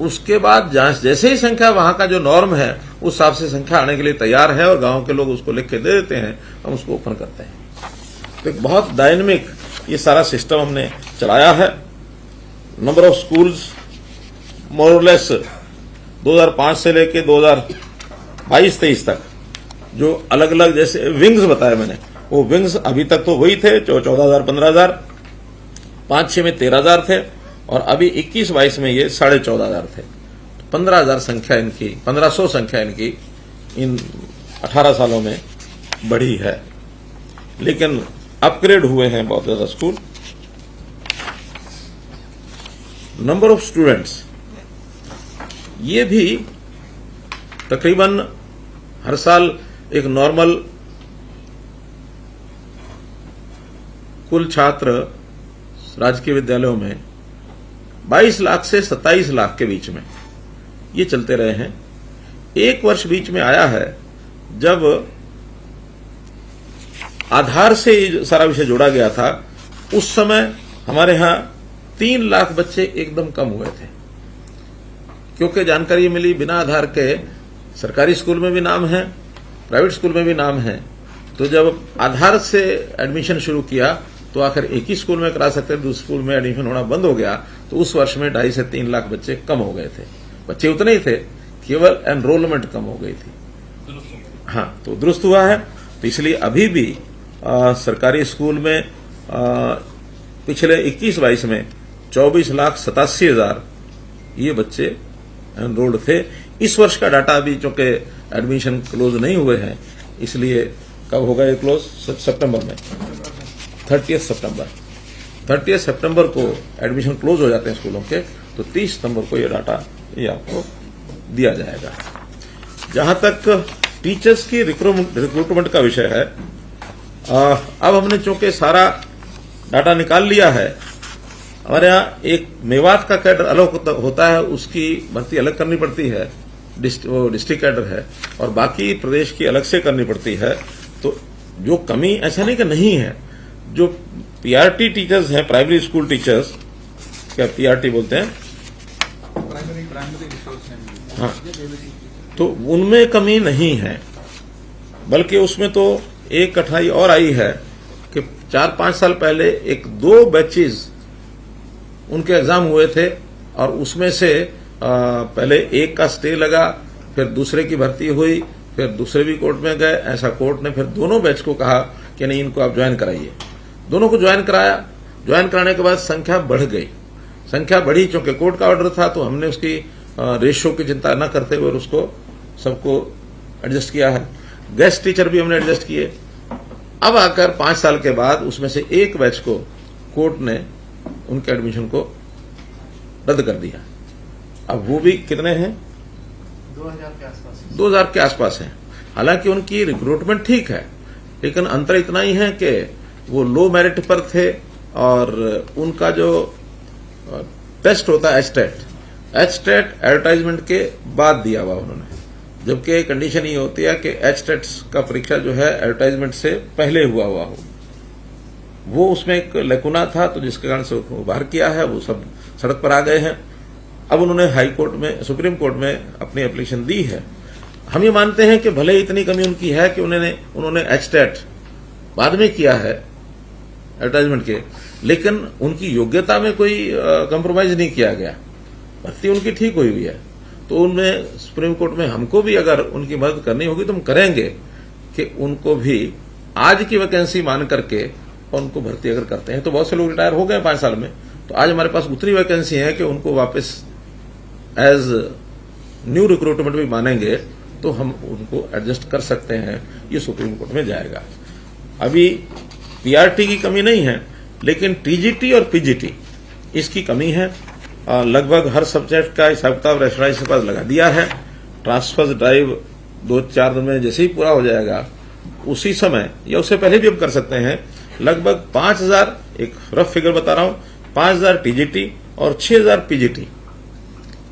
उसके बाद जांच जैसे ही संख्या वहां का जो नॉर्म है उस हिसाब से संख्या आने के लिए तैयार है और गांव के लोग उसको लिख के दे देते हैं, हम उसको ओपन करते हैं। तो एक बहुत डायनेमिक ये सारा सिस्टम हमने चलाया है। नंबर ऑफ स्कूल्स मोरलेस 2005 से लेके 2022-23 तक जो अलग अलग जैसे विंग्स बताया मैंने, वो विंग्स अभी तक तो वही थे 14,000 15,000, 5-6 में 13,000 थे और अभी 21-22 में ये 14,500 थे। 15,000 संख्या इनकी, 1,500 संख्या इनकी इन 18 सालों में बढ़ी है। लेकिन अपग्रेड हुए हैं बहुत ज्यादा स्कूल। नंबर ऑफ स्टूडेंट्स, ये भी तकरीबन हर साल एक नॉर्मल कुल छात्र राजकीय विद्यालयों में 22 लाख से 27 लाख के बीच में ये चलते रहे हैं। एक वर्ष बीच में आया है जब आधार से सारा विषय जोड़ा गया था। उस समय हमारे यहां 3 लाख बच्चे एकदम कम हुए थे, क्योंकि जानकारी मिली बिना आधार के सरकारी स्कूल में भी नाम है, प्राइवेट स्कूल में भी नाम है। तो जब आधार से एडमिशन शुरू किया तो आखिर एक ही स्कूल में करा सकते, दूसरे स्कूल में एडमिशन होना बंद हो गया। तो उस वर्ष में 2.5 से 3 लाख बच्चे कम हो गए थे। बच्चे उतने ही थे, केवल एनरोलमेंट कम हो गई थी। हाँ, तो दुरुस्त हुआ है। तो इसलिए अभी भी सरकारी स्कूल में पिछले 21-22 में 24,87,000 ये बच्चे एनरोल्ड थे। इस वर्ष का डाटा अभी चूंकि एडमिशन क्लोज नहीं हुए हैं, इसलिए कब होगा ये क्लोज? सितंबर में 30 सितंबर को एडमिशन क्लोज हो जाते हैं स्कूलों के। तो 30 सितंबर को ये डाटा ये आपको दिया जाएगा। जहां तक टीचर्स की रिक्रूटमेंट का विषय है, अब हमने चूंकि सारा डाटा निकाल लिया है। हमारे यहाँ एक मेवात का कैडर अलग होता है, उसकी भर्ती अलग करनी पड़ती है, वो डिस्ट्रिक्ट कैडर है, और बाकी प्रदेश की अलग से करनी पड़ती है। तो जो कमी ऐसा नहीं कि नहीं है, जो पीआरटी टीचर्स हैं, प्राइमरी स्कूल टीचर्स, क्या पीआरटी बोलते हैं, हाँ, तो उनमें कमी नहीं है, बल्कि उसमें तो एक कठिनाई और आई है कि 4-5 साल पहले 1-2 बैचेस उनके एग्जाम हुए थे और उसमें से पहले एक का स्टे लगा, फिर दूसरे की भर्ती हुई, फिर दूसरे भी कोर्ट में गए। ऐसा कोर्ट ने फिर दोनों बैच को कहा कि नहीं, इनको आप ज्वाइन कराइए। दोनों को ज्वाइन कराया। ज्वाइन कराने के बाद संख्या बढ़ गई। संख्या बढ़ी चूंकि कोर्ट का ऑर्डर था, तो हमने उसकी रेशो की चिंता न करते हुए उसको सबको एडजस्ट किया है। गेस्ट टीचर भी हमने एडजस्ट किए। अब आकर 5 साल के बाद उसमें से एक बैच को कोर्ट ने उनके एडमिशन को रद्द कर दिया। अब वो भी कितने हैं? 2000 के आसपास हैं। हालांकि उनकी रिक्रूटमेंट ठीक है, लेकिन अंतर इतना ही है कि वो लो मेरिट पर थे और उनका जो टेस्ट होता है एचटेट एडवर्टाइजमेंट के बाद दिया हुआ उन्होंने, जबकि कंडीशन ये होती है कि एचटेट का परीक्षा जो है एडवर्टाइजमेंट से पहले हुआ हो। वो उसमें एक लेकुना था, तो जिसके कारण से उसको बाहर किया है, वो सब सड़क पर आ गए हैं। अब उन्होंने हाई कोर्ट में, सुप्रीम कोर्ट में अपनी एप्लीकेशन दी है। हम ये मानते हैं कि भले इतनी कमी उनकी है कि उन्होंने एचटेट बाद में किया है एडवर्टाइजमेंट के, लेकिन उनकी योग्यता में कोई कंप्रोमाइज नहीं किया गया। भर्ती उनकी ठीक हुई है। तो उनमें सुप्रीम कोर्ट में हमको भी अगर उनकी मदद करनी होगी तो हम करेंगे कि उनको भी आज की वैकेंसी मान करके उनको भर्ती अगर करते हैं, तो बहुत से लोग रिटायर हो गए 5 साल में, तो आज हमारे पास उतनी वैकेंसी है कि उनको वापस एज न्यू रिक्रूटमेंट भी मानेंगे तो हम उनको एडजस्ट कर सकते हैं। ये सुप्रीम कोर्ट में जाएगा। अभी पीआरटी की कमी नहीं है, लेकिन टीजीटी और पीजीटी इसकी कमी है। लगभग हर सब्जेक्ट का हिसाब किताब रजिस्ट्रार के पास लगा दिया है। ट्रांसफर ड्राइव 2-4 दिन में जैसे ही पूरा हो जाएगा, उसी समय या उससे पहले भी हम कर सकते हैं। लगभग 5000, एक रफ फिगर बता रहा हूं, 5000 टीजीटी और 6000 पीजीटी,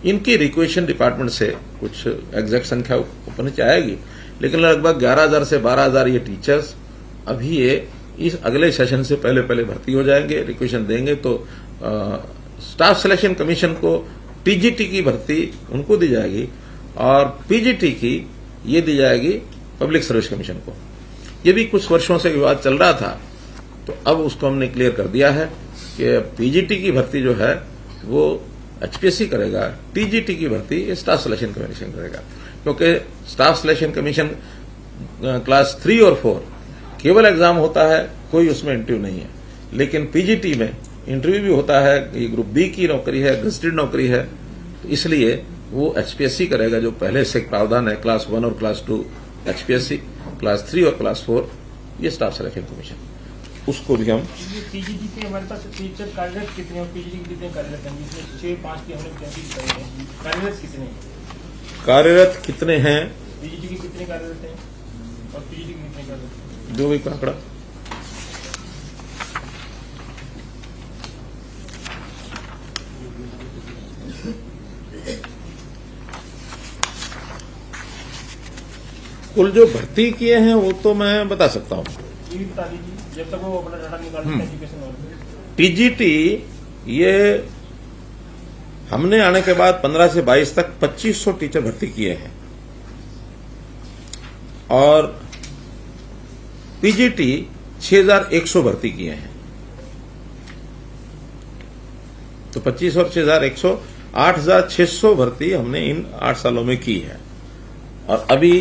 इनकी रिक्वेशन डिपार्टमेंट से कुछ एग्जैक्ट संख्या ऊपर नीचे आएगी, लेकिन लगभग 11000 से 12000 ये टीचर्स अभी ये इस अगले सेशन से पहले भर्ती हो जाएंगे। रिक्वेशन देंगे तो स्टाफ सिलेक्शन कमीशन को टीजीटी की भर्ती उनको दी जाएगी और पीजीटी की ये दी जाएगी पब्लिक सर्विस कमीशन को। ये भी कुछ वर्षों से विवाद चल रहा था, तो अब उसको हमने क्लियर कर दिया है कि पीजीटी की भर्ती जो है वो एचपीएससी करेगा, टीजीटी की भर्ती स्टाफ सिलेक्शन कमीशन करेगा। क्योंकि स्टाफ सिलेक्शन कमीशन क्लास 3 और 4 केवल एग्जाम होता है, कोई उसमें इंटरव्यू नहीं है, लेकिन पीजीटी में इंटरव्यू भी होता है। ये ग्रुप बी की नौकरी है, गजेटेड नौकरी है, तो इसलिए वो एचपीएससी करेगा। जो पहले से प्रावधान है क्लास 1 और क्लास 2 एचपीएससी, क्लास 3 और क्लास 4 ये स्टाफ सिलेक्शन कमीशन, उसको भी हम पीजीटी के हमारे पास टीचर कार्यरत कितने और पीजीटी के कितने कार्यरत हैं? जिसमें 6-5 की हमने तहसील करी है, कार्यरत कितने हैं? कार्यरत कितने हैं? पीजीटी के कितने कार्यरत हैं और पीजीटी के कितने कार्यरत हैं? जो भी आंकड़ा कुल जो भर्ती किए हैं वो तो मैं बता सकता हूं। ये भी बता दीजिए, जब तक वो अपना डाटा निकालते हैं एजुकेशन वाले। टीजीटी ये हमने आने के बाद 15 से 22 तक 2500 टीचर भर्ती किए हैं और पीजीटी 6100 भर्ती किए हैं। तो 25 और 6100, 8600 भर्ती हमने इन 8 सालों में की है। और अभी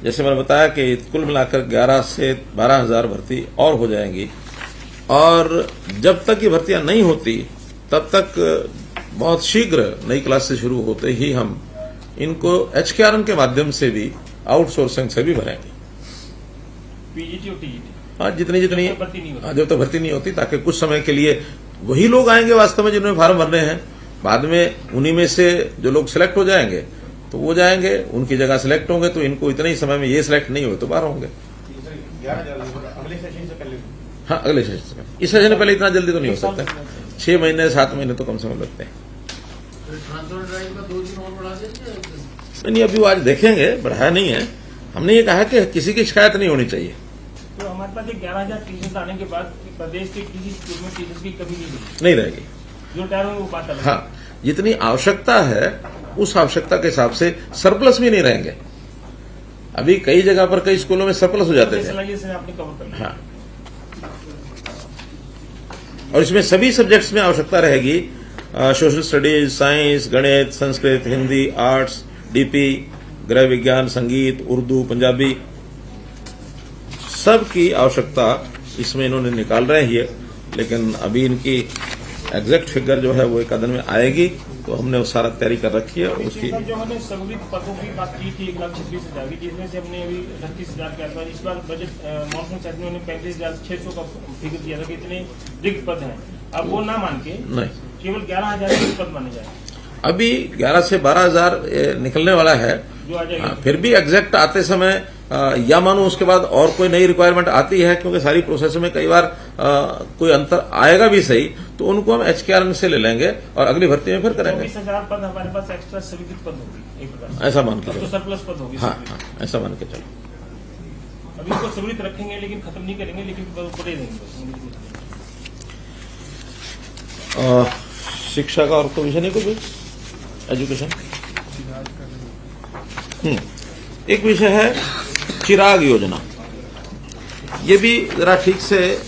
जैसे मैंने बताया कि कुल मिलाकर 11 से 12000 भर्ती और हो जाएंगी। और जब तक ये भर्तियां नहीं होती तब तक बहुत शीघ्र नई क्लास से शुरू होते ही हम इनको एचकेआरएम के माध्यम से भी आउटसोर्सिंग से भी भरेंगे। पीजीटी और टीजीटी, हाँ, जितनी भर्ती नहीं होती, जब तक भर्ती नहीं होती, ताकि कुछ समय के लिए वही लोग आएंगे वास्तव में जिन्होंने फार्म भरने हैं। बाद में उन्हीं में से जो लोग सिलेक्ट हो जाएंगे तो वो जाएंगे, उनकी जगह सिलेक्ट होंगे, तो इनको इतने ही समय में ये सिलेक्ट नहीं हुए तो बाहर होंगे। अगले सेशन से पहले, हाँ, अगले सेशन से पहले। इस सेशन से पहले इतना जल्दी तो नहीं हो सकता। 6 महीने 7 महीने तो कम समय लगते हैं। ट्रांसफर ड्राइव का 2 दिन और बढ़ा देंगे। नहीं, अभी वो आज देखेंगे, बढ़ाया नहीं है। हमने ये कहा कि किसी की शिकायत नहीं होनी चाहिए। तो हमारे पास 11,000 टीचर्स आने के बाद प्रदेश के किसी स्कूल में टीचर्स की कमी नहीं रहेगी। जो टायर वो बात अलग है। हाँ, जितनी आवश्यकता है उस आवश्यकता के हिसाब से सरप्लस भी नहीं रहेंगे। अभी कई जगह पर कई स्कूलों में सरप्लस हो जाते थे। आपने कवर कर लिया। हाँ, और इसमें सभी सब्जेक्ट्स में आवश्यकता रहेगी। सोशल स्टडीज, साइंस, गणित, संस्कृत, हिंदी, आर्ट्स, डीपी, गृह विज्ञान, संगीत, उर्दू, पंजाबी, सब की आवश्यकता इसमें इन्होंने निकाल रहे हैं। लेकिन अभी इनकी एग्जैक्ट फिगर जो है वो 1 दिन में आएगी, तो हमने वो सारा तैयारी कर रखी है। उसकी जो हमने सभी पदों की बात की थी 1,26,000 की, जिसमें से हमने अभी 38,000 के आसपास, इस बार बजट मॉनसून सेशन में 35,600 का फिगर दिया था कि इतने रिक्त पद हैं। अब वो ना मान के नहीं, केवल 11,000 पद माने जाए। अभी 11 से 12,000 निकलने वाला है। जो आ जाएगी। फिर भी एग्जैक्ट आते समय या मानो उसके बाद और कोई नई रिक्वायरमेंट आती है, क्योंकि सारी प्रोसेस में कई बार कोई अंतर आएगा भी सही, तो उनको हम एचकेआरएम से ले लेंगे और अगली भर्ती में फिर करेंगे। 24,000 पद हमारे पास एक्स्ट्रा स्वीकृत पद होगी एक प्रकार से। ऐसा मान के अब तो चलो। सरप्लस पद होगी। हाँ, ऐसा मान के चलो। अभी इसको स्वीकृत रखेंगे लेकिन खत्म नहीं करेंगे, लेकिन बढ़े देंगे। शिक्षा का और कोई विषय नहीं, कोई भी एजुकेशन। एक विषय है चिराग योजना। ये भी जरा ठीक से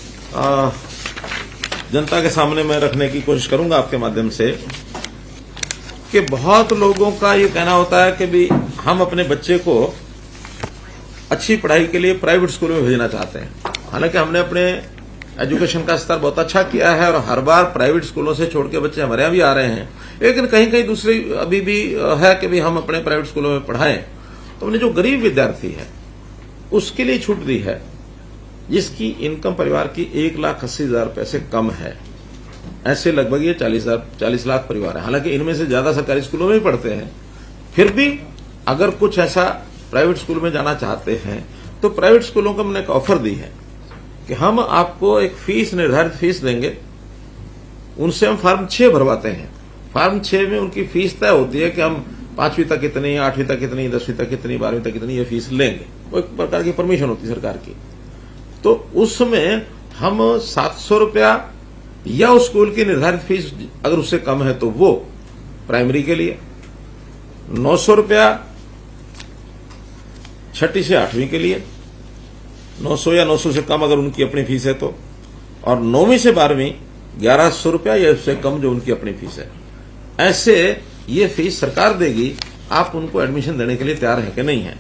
जनता के सामने मैं रखने की कोशिश करूंगा आपके माध्यम से कि बहुत लोगों का ये कहना होता है कि भी हम अपने बच्चे को अच्छी पढ़ाई के लिए प्राइवेट स्कूल में भेजना चाहते हैं। हालांकि हमने अपने एजुकेशन का स्तर बहुत अच्छा किया है और हर बार प्राइवेट स्कूलों से छोड़ के बच्चे हमारे यहाँ भी आ रहे हैं, लेकिन कहीं कहीं दूसरी अभी भी है कि भी हम अपने प्राइवेट स्कूलों में पढ़ाएं। तो हमने जो गरीब विद्यार्थी है उसके लिए छूट दी है, जिसकी इनकम परिवार की 1,80,000 रुपए से कम है। ऐसे लगभग ये 40 लाख परिवार है। हालांकि इनमें से ज्यादा सरकारी स्कूलों में ही पढ़ते हैं। फिर भी अगर कुछ ऐसा प्राइवेट स्कूल में जाना चाहते हैं तो प्राइवेट स्कूलों को हमने एक ऑफर दी है कि हम आपको एक फीस, निर्धारित फीस देंगे। उनसे हम फॉर्म 6 भरवाते हैं। फॉर्म 6 में उनकी फीस तय होती है कि हम 5वीं तक इतनी, 8वीं तक इतनी, 10वीं तक इतनी, 12वीं तक इतनी ये फीस लेंगे। वो एक प्रकार की परमिशन होती है सरकार की। तो उसमें हम 700 रुपया या उस स्कूल की निर्धारित फीस अगर उससे कम है तो वो प्राइमरी के लिए, 900 रुपया 6ठी से 8वीं के लिए, 900 या 900 से कम अगर उनकी अपनी फीस है तो, और 9वीं से 12वीं 1100 रुपया या उससे कम जो उनकी अपनी फीस है। ऐसे ये फीस सरकार देगी। आप उनको एडमिशन देने के लिए तैयार हैं कि नहीं है।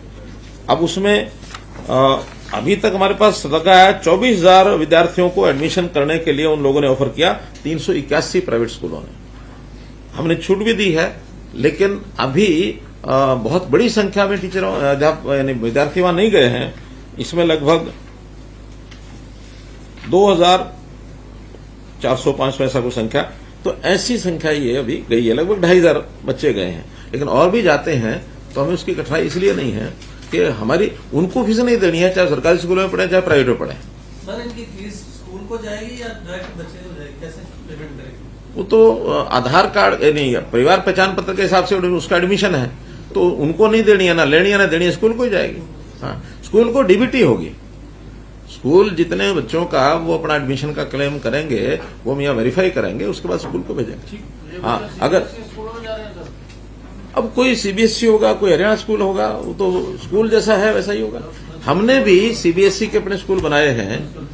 अब उसमें अभी तक हमारे पास लगा है 24,000 विद्यार्थियों को एडमिशन करने के लिए उन लोगों ने ऑफर किया। 381 प्राइवेट स्कूलों ने हमने छूट भी दी है, लेकिन अभी बहुत बड़ी संख्या में टीचरों यानी विद्यार्थी वहां नहीं गए हैं। इसमें लगभग 2,400-500 ऐसा कोई संख्या, तो ऐसी संख्या ये अभी गई है। लगभग 2,500 बच्चे गए हैं, लेकिन और भी जाते हैं। तो हमें उसकी कठिनाई इसलिए नहीं है कि हमारी उनको फीस नहीं देनी है, चाहे सरकारी स्कूलों में पढ़े चाहे प्राइवेट में पढ़े। सर, इनकी फीस स्कूल को जाएगी या डायरेक्ट बच्चे को जाएगी? कैसे पेमेंट करेंगे? वो तो आधार कार्ड नहीं, परिवार पहचान पत्र के हिसाब से उसका एडमिशन है, तो उनको नहीं देनी है, ना लेनी है ना देनी है, स्कूल को ही जाएगी। हाँ, स्कूल को डीबीटी होगी। स्कूल जितने बच्चों का वो अपना एडमिशन का क्लेम करेंगे वो हम यहाँ वेरीफाई करेंगे, उसके बाद स्कूल को भेजेंगे। हाँ, अगर अब कोई सीबीएसई होगा, कोई हरियाणा स्कूल होगा, वो तो स्कूल जैसा है वैसा ही होगा। हमने भी सीबीएसई के अपने स्कूल बनाए हैं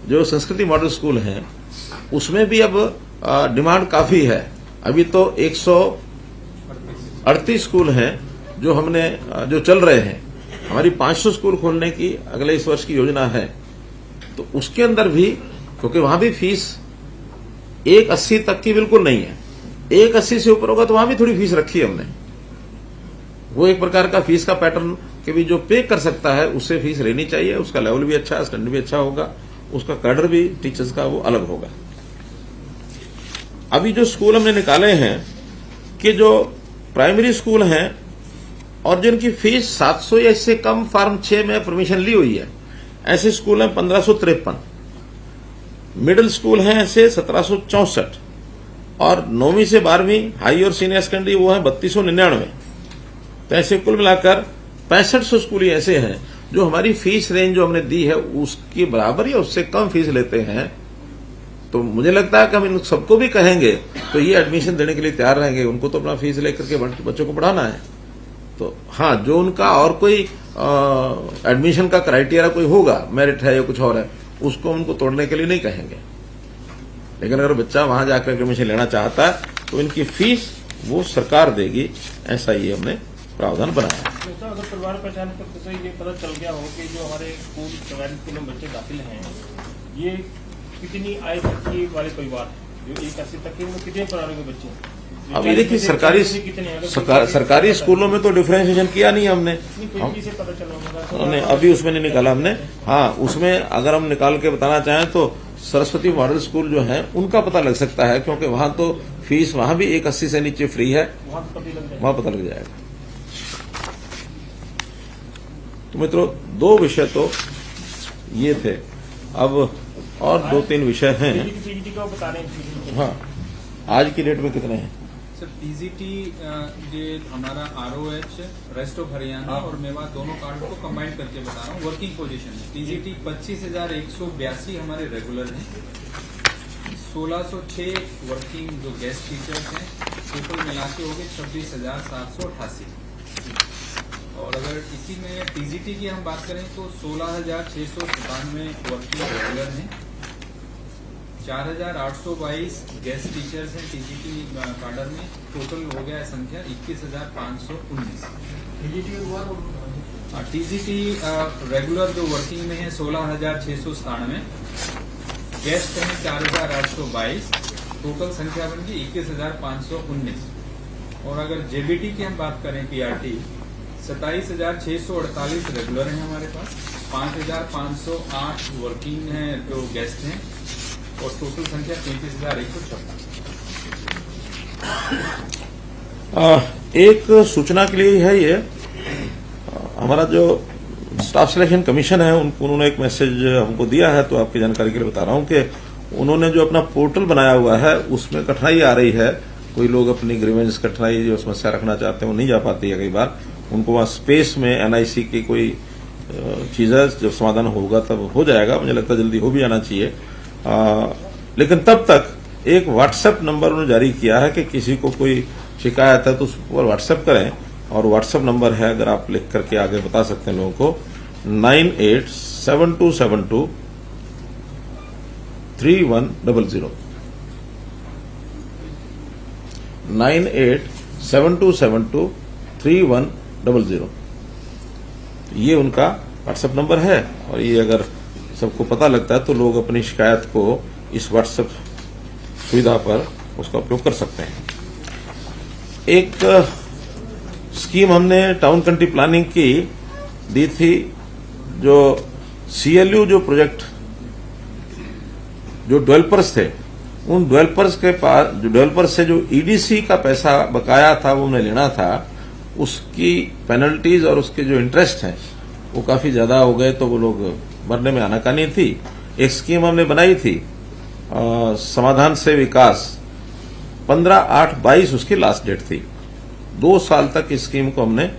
जो संस्कृति मॉडल स्कूल हैं। उसमें भी अब डिमांड काफी है। अभी तो 138 स्कूल हैं जो हमने जो चल रहे हैं। हमारी 500 स्कूल खोलने की अगले इस वर्ष की योजना है। तो उसके अंदर भी, क्योंकि वहां भी फीस 180 तक की बिल्कुल नहीं है, 180 से ऊपर होगा तो वहां भी थोड़ी फीस रखी है हमने। वो एक प्रकार का फीस का पैटर्न कि भी जो पे कर सकता है उससे फीस लेनी चाहिए। उसका लेवल भी अच्छा है, स्टैंडर्ड भी अच्छा होगा, उसका कैडर भी टीचर्स का वो अलग होगा। अभी जो स्कूल हमने निकाले हैं कि जो प्राइमरी स्कूल हैं और जिनकी फीस 700 या इससे कम फॉर्म 6 में परमिशन ली हुई है, ऐसे स्कूल हैं 1553। मिडिल स्कूल हैं ऐसे 1764 और 9वीं से 12वीं हाई और सीनियर सेकेंडरी वो है 3299। तो ऐसे कुल मिलाकर 6500 स्कूल ही ऐसे हैं जो हमारी फीस रेंज जो हमने दी है उसके बराबर या उससे कम फीस लेते हैं। तो मुझे लगता है कि हम इन सबको भी कहेंगे तो ये एडमिशन देने के लिए तैयार रहेंगे। उनको तो अपना फीस लेकर के बच्चों को पढ़ाना है। तो हाँ, जो उनका और कोई एडमिशन का क्राइटेरिया कोई होगा, मेरिट है या कुछ और है, उसको उनको तोड़ने के लिए नहीं कहेंगे। लेकिन अगर बच्चा वहां जाकर एडमिशन लेना चाहता है तो इनकी फीस वो सरकार देगी। ऐसा ही हमने प्रावधान बनाया। तो अगर परिवार पहचान पत्र से ये पता चल गया हो कि जो हमारे स्कूल सरकारी स्कूलों में बच्चे दाखिल हैं, ये कितनी आय के वाले परिवार हैं, जो 180 तक के, कितने परिवारों के बच्चे हैं? अभी देखिए सरकारी स्कूलों में तो डिफरेंशिएशन किया नहीं हमने, पता चला नहीं, अभी उसमें नहीं निकाला हमने। हाँ, उसमें अगर हम निकाल के बताना चाहें तो सरस्वती मॉडल स्कूल जो है उनका पता लग सकता है, क्योंकि वहां तो फीस वहां भी 180 से नीचे फ्री है, वहां पता लग जाएगा। तो मित्रों, 2 विषय तो ये थे। अब और 2-3 विषय हैं। हाँ, आज की डेट में कितने हैं सर? टीजीटी ये हमारा आरओएच, रेस्ट ऑफ हरियाणा और मेवात दोनों कार्ड को कंबाइन करके बता रहा हूँ। वर्किंग पोजीशन है टीजीटी 25,182 हमारे रेगुलर हैं, 1606 वर्किंग जो गेस्ट टीचर्स हैं, टोटल मिला के हो गए 26,788। और अगर इसी में टीजीटी की हम बात करें तो 16,697 वर्किंग रेगुलर हैं, 4,822 गेस्ट टीचर्स हैं टीजीटी काडर में। टोटल हो गया संख्या 21,519। टीजीटी रेगुलर जो वर्किंग में है 16,697, गेस्ट हैं 4,822, टोटल संख्या बन गई 21,519। और अगर जेबीटी की हम बात करें पीआरटी 27,648 रेगुलर हैं हमारे पास, 5,508 वर्किंग हैं जो गेस्ट हैं, और टोटल संख्या 33,156। एक सूचना के लिए है ये, हमारा जो स्टाफ सिलेक्शन कमीशन है उन्होंने एक मैसेज हमको दिया है, तो आपकी जानकारी के लिए बता रहा हूं कि उन्होंने जो अपना पोर्टल बनाया हुआ है उसमें कठिनाई आ रही है। कोई लोग अपनी ग्रीवेंस कठिनाई जो समस्या रखना चाहते हैं वो नहीं जा पाती है, कई बार उनको वहां स्पेस में एनआईसी की कोई चीज है, जब समाधान होगा तब हो जाएगा, मुझे लगता है जल्दी हो भी जाना चाहिए। लेकिन तब तक एक व्हाट्सएप नंबर उन्होंने जारी किया है कि किसी को कोई शिकायत है तो उस पर व्हाट्सएप करें, और व्हाट्सएप नंबर है, अगर आप लिख करके आगे बता सकते हैं लोगों को, 9872723100 9872723100 ये उनका व्हाट्सएप नंबर है। और ये अगर सबको पता लगता है तो लोग अपनी शिकायत को इस व्हाट्सएप सुविधा पर उसका उपयोग कर सकते हैं। एक स्कीम हमने टाउन कंट्री प्लानिंग की दी थी, जो सीएलयू जो प्रोजेक्ट जो डेवलपर्स थे, उन डेवलपर्स के पास जो डेवलपर्स से जो ईडीसी का पैसा बकाया था वो उन्हें लेना था, उसकी पेनल्टीज और उसके जो इंटरेस्ट हैं वो काफी ज्यादा हो गए, तो वो लोग भरने में आनाकानी थी। एक स्कीम हमने बनाई थी समाधान से विकास, 15/8/22 उसकी लास्ट डेट थी। 2 साल तक इस स्कीम को हमने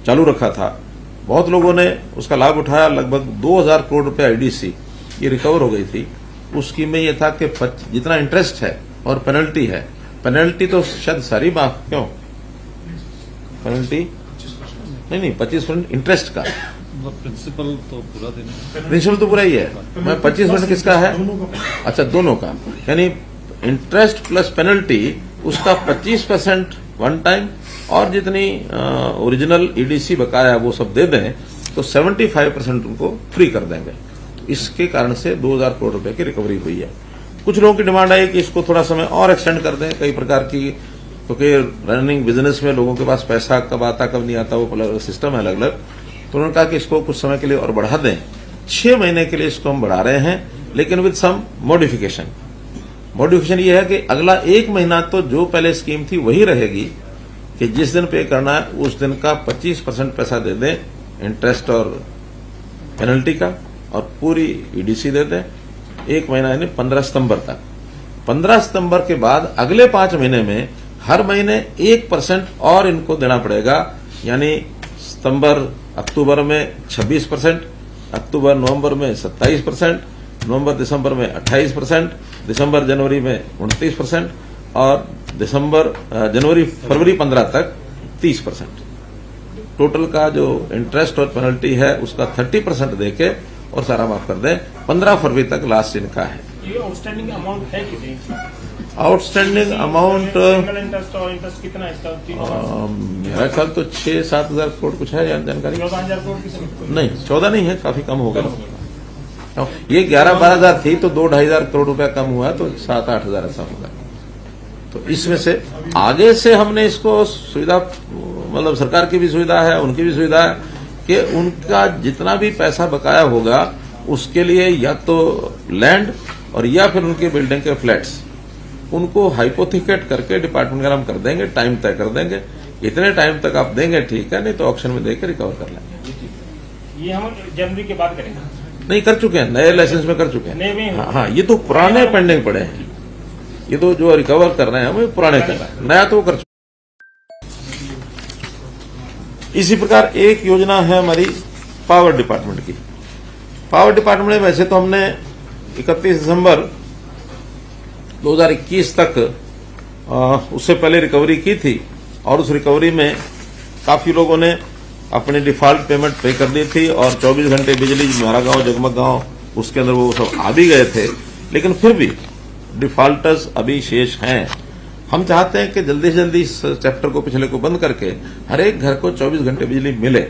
चालू रखा था, बहुत लोगों ने उसका लाभ उठाया, लगभग 2,000 करोड़ रुपया ईडीसी ये रिकवर हो गई थी। उस स्कीम में यह था कि जितना इंटरेस्ट है और पेनल्टी है, पेनल्टी तो शायद सारी माफ, क्यों पेनल्टी नहीं 25% इंटरेस्ट का, प्रिंसिपल तो पूरा देना, प्रिंसिपल तो पूरा ही है। मैं 25% किसका है? अच्छा, दोनों का, यानी इंटरेस्ट प्लस पेनल्टी उसका 25% वन टाइम, और जितनी ओरिजिनल ईडीसी बकाया वो सब दे दें तो 75% उनको फ्री कर देंगे। इसके कारण से 2,000 करोड़ रुपए की रिकवरी हुई है। कुछ लोगों की डिमांड आई कि इसको थोड़ा समय और एक्सटेंड कर दें, कई प्रकार की, क्योंकि रनिंग बिजनेस में लोगों के पास पैसा कब आता कब नहीं आता वो सिस्टम है अलग अलग, तो उन्होंने कहा कि इसको कुछ समय के लिए और बढ़ा दें। 6 महीने के लिए इसको हम बढ़ा रहे हैं, लेकिन विद सम मॉडिफिकेशन। मॉडिफिकेशन ये है कि अगला 1 महीना तो जो पहले स्कीम थी वही रहेगी, कि जिस दिन पे करना है उस दिन का 25% पैसा दे दें इंटरेस्ट और पेनल्टी का, और पूरी ईडीसी दे दें 1 महीना, यानी 15 सितंबर तक। 15 सितंबर के बाद अगले 5 महीने में हर महीने 1% और इनको देना पड़ेगा, यानी सितंबर अक्टूबर में 26%, अक्टूबर नवंबर में 27%, नवंबर दिसंबर में 28%, दिसंबर जनवरी में 29%, और दिसंबर जनवरी फरवरी 15 तक 30%। टोटल का जो इंटरेस्ट और पेनल्टी है उसका 30% देके और सारा माफ कर दें। 15 फरवरी तक लास्ट इनका है। ये आउटस्टैंडिंग अमाउंट है कितनी? आउटस्टैंडिंग अमाउंट सिंगल इंटरेस्ट और इंटरेस्ट कितना है इसका? मेरा ख्याल तो 6-7 हजार करोड़ कुछ है जानकारी, 14,000 करोड़ की नहीं 14 नहीं है, काफी कम हो गया। ये 11-12 हजार थी तो 2-2.5 हजार करोड़ रुपया कम हुआ, तो 7-8 हजार ऐसा होगा। तो इसमें से आगे से हमने इसको सुविधा, मतलब सरकार की भी सुविधा है, उनकी भी सुविधा है कि उनका जितना भी पैसा बकाया होगा उसके लिए या तो लैंड और या फिर उनके बिल्डिंग के फ्लैट्स, उनको हाइपोथिकेट करके डिपार्टमेंट का हम कर देंगे, टाइम तय कर देंगे, इतने टाइम तक आप देंगे ठीक है, नहीं तो ऑक्शन में देकर रिकवर कर लेंगे। ये हम जनवरी के बाद करेंगे? नहीं, कर चुके हैं, नए लाइसेंस में कर चुके हैं। हाँ, ये तो पुराने पेंडिंग पड़े हैं, ये तो जो रिकवर कर रहे हैं वो पुराने कर रहे हैं, नया तो कर चुके। इसी प्रकार एक योजना है हमारी पावर डिपार्टमेंट की। पावर डिपार्टमेंट में वैसे तो हमने 31 दिसंबर 2021 तक उससे पहले रिकवरी की थी और उस रिकवरी में काफी लोगों ने अपनी डिफॉल्ट पेमेंट पे कर दी थी और 24 घंटे बिजली हमारा गांव जगमग गांव उसके अंदर वो सब आ भी गए थे, लेकिन फिर भी डिफॉल्टर्स अभी शेष हैं। हम चाहते हैं कि जल्दी से जल्दी इस चैप्टर को पिछले को बंद करके हर एक घर को 24 घंटे बिजली मिले।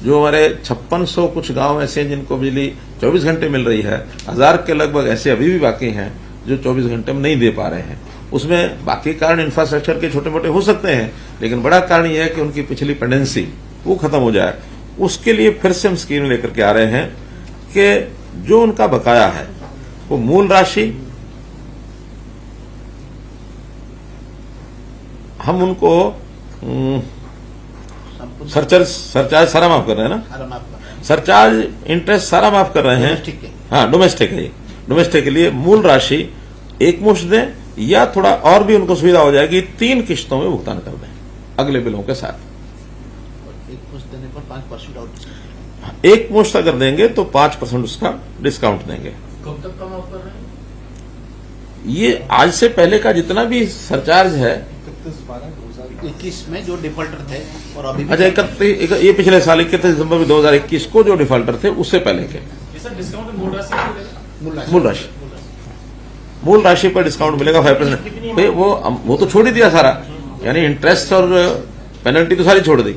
जो हमारे 5600 कुछ गांव ऐसे हैं जिनको बिजली 24 घंटे मिल रही है, 1000 के लगभग ऐसे अभी भी बाकी हैं जो 24 घंटे में नहीं दे पा रहे हैं। उसमें बाकी कारण इंफ्रास्ट्रक्चर के छोटे मोटे हो सकते हैं, लेकिन बड़ा कारण यह है कि उनकी पिछली पेंडेंसी वो खत्म हो जाए। उसके लिए फिर से हम स्कीम लेकर के आ रहे हैं कि जो उनका बकाया है वो मूल राशि हम उनको सरचार्ज सारा माफ कर रहे हैं ना, सरचार्ज इंटरेस्ट सारा माफ कर रहे हैं। हाँ, डोमेस्टिक है, डोमेस्टिक के लिए मूल राशि एक मुश्त दें या थोड़ा और भी उनको सुविधा हो जाएगी 3 किश्तों में भुगतान कर दें अगले बिलों के साथ। एक मुश्त देने पर 5% आउट। एक मुश्त अगर देंगे तो 5% उसका डिस्काउंट देंगे। कब तक का माफ कर रहे हैं? ये आज से पहले का जितना भी सरचार्ज है 21 में जो डिफॉल्टर थे और अभी भी अच्छा ये पिछले साल 31 दिसंबर 2021 को जो डिफॉल्टर थे उससे पहले के डिस्काउंट मूल राशि मूल राशि पर डिस्काउंट मिलेगा 5%। वो तो छोड़ ही दिया सारा, यानी इंटरेस्ट और पेनल्टी तो सारी छोड़ दी।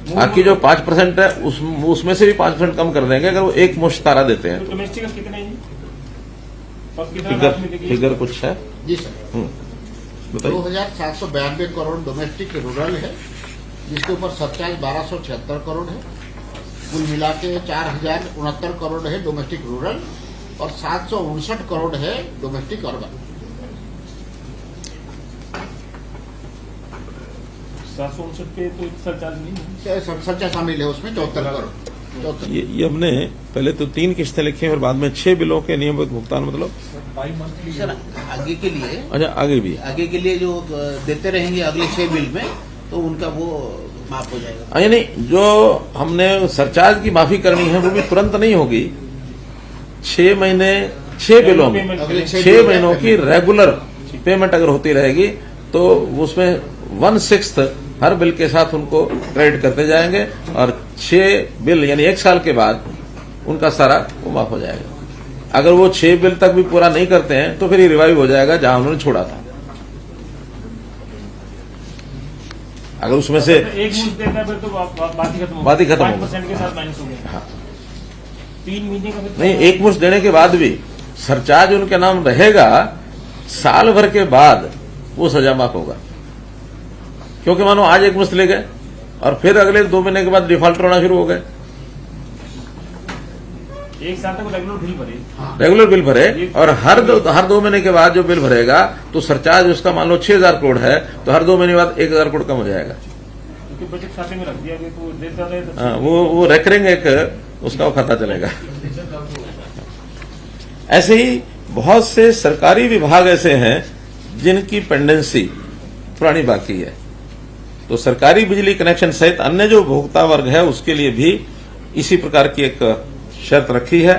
बाकी जो 5% है उसमें से भी 5% कम कर देंगे अगर वो एक मुश्त तारा देते हैं। डोमेस्टिक का कितना है? फिगर कुछ है जी सर, बताइए। 2792 करोड़ डोमेस्टिक रूरल है, जिसके ऊपर सरचार्ज 1276 करोड़ है। कुल मिला के 4069 करोड़ है डोमेस्टिक रूरल और 759 करोड़ है डोमेस्टिक अर्बन। 759 पे तो सरचार्ज नहीं है। सरचार्ज शामिल है उसमें 74 करोड़। ये हमने पहले तो 3 किश्तें लिखी हैं और बाद में 6 बिलों के नियमित भुगतान मतलब सर आगे के लिए, अच्छा आगे के लिए जो देते रहेंगे अगले 6 बिल में तो उनका वो माफ हो जाएगा। यानी जो हमने सरचार्ज की माफी करनी है वो भी तुरंत नहीं होगी। 6 महीने 6 बिलों में अगले 6 महीनों की रेगुलर पेमेंट अगर होती रहेगी तो उसमें 1/6 हर बिल के साथ उनको क्रेडिट करते जाएंगे और 6 बिल यानी 1 साल के बाद उनका सारा वो माफ हो जाएगा। अगर वो 6 बिल तक भी पूरा नहीं करते हैं तो फिर ये रिवाइव हो जाएगा जहां उन्होंने छोड़ा था। अगर उसमें से एक मुश्त देता है फिर तो बात ही खत्म होगी। 5% के साथ माइनस हो गया। हाँ। 3 महीने का फिर नहीं, एक मुश्त देने के बाद भी सरचार्ज उनके नाम रहेगा, साल भर के बाद वो सजा माफ होगा। क्योंकि मानो आज एक मुश्त ले गए और फिर अगले 2 महीने के बाद डिफॉल्टर होना शुरू हो गए। 1 साल तक रेगुलर बिल भरे, रेगुलर बिल भरे और हर 2 महीने के बाद जो बिल भरेगा तो सरचार्ज उसका मान लो 6000 करोड़ है तो हर 2 महीने बाद 1000 करोड़ कम हो जाएगा। क्योंकि बजट खाते में रख दिया गया तो देता रहे तो हाँ, वो रेकरिंग एक उसका वो खाता चलेगा। ऐसे ही बहुत से सरकारी विभाग ऐसे हैं जिनकी पेंडेंसी पुरानी बाकी है, तो सरकारी बिजली कनेक्शन सहित अन्य जो उपभोक्ता वर्ग है उसके लिए भी इसी प्रकार की एक शर्त रखी है।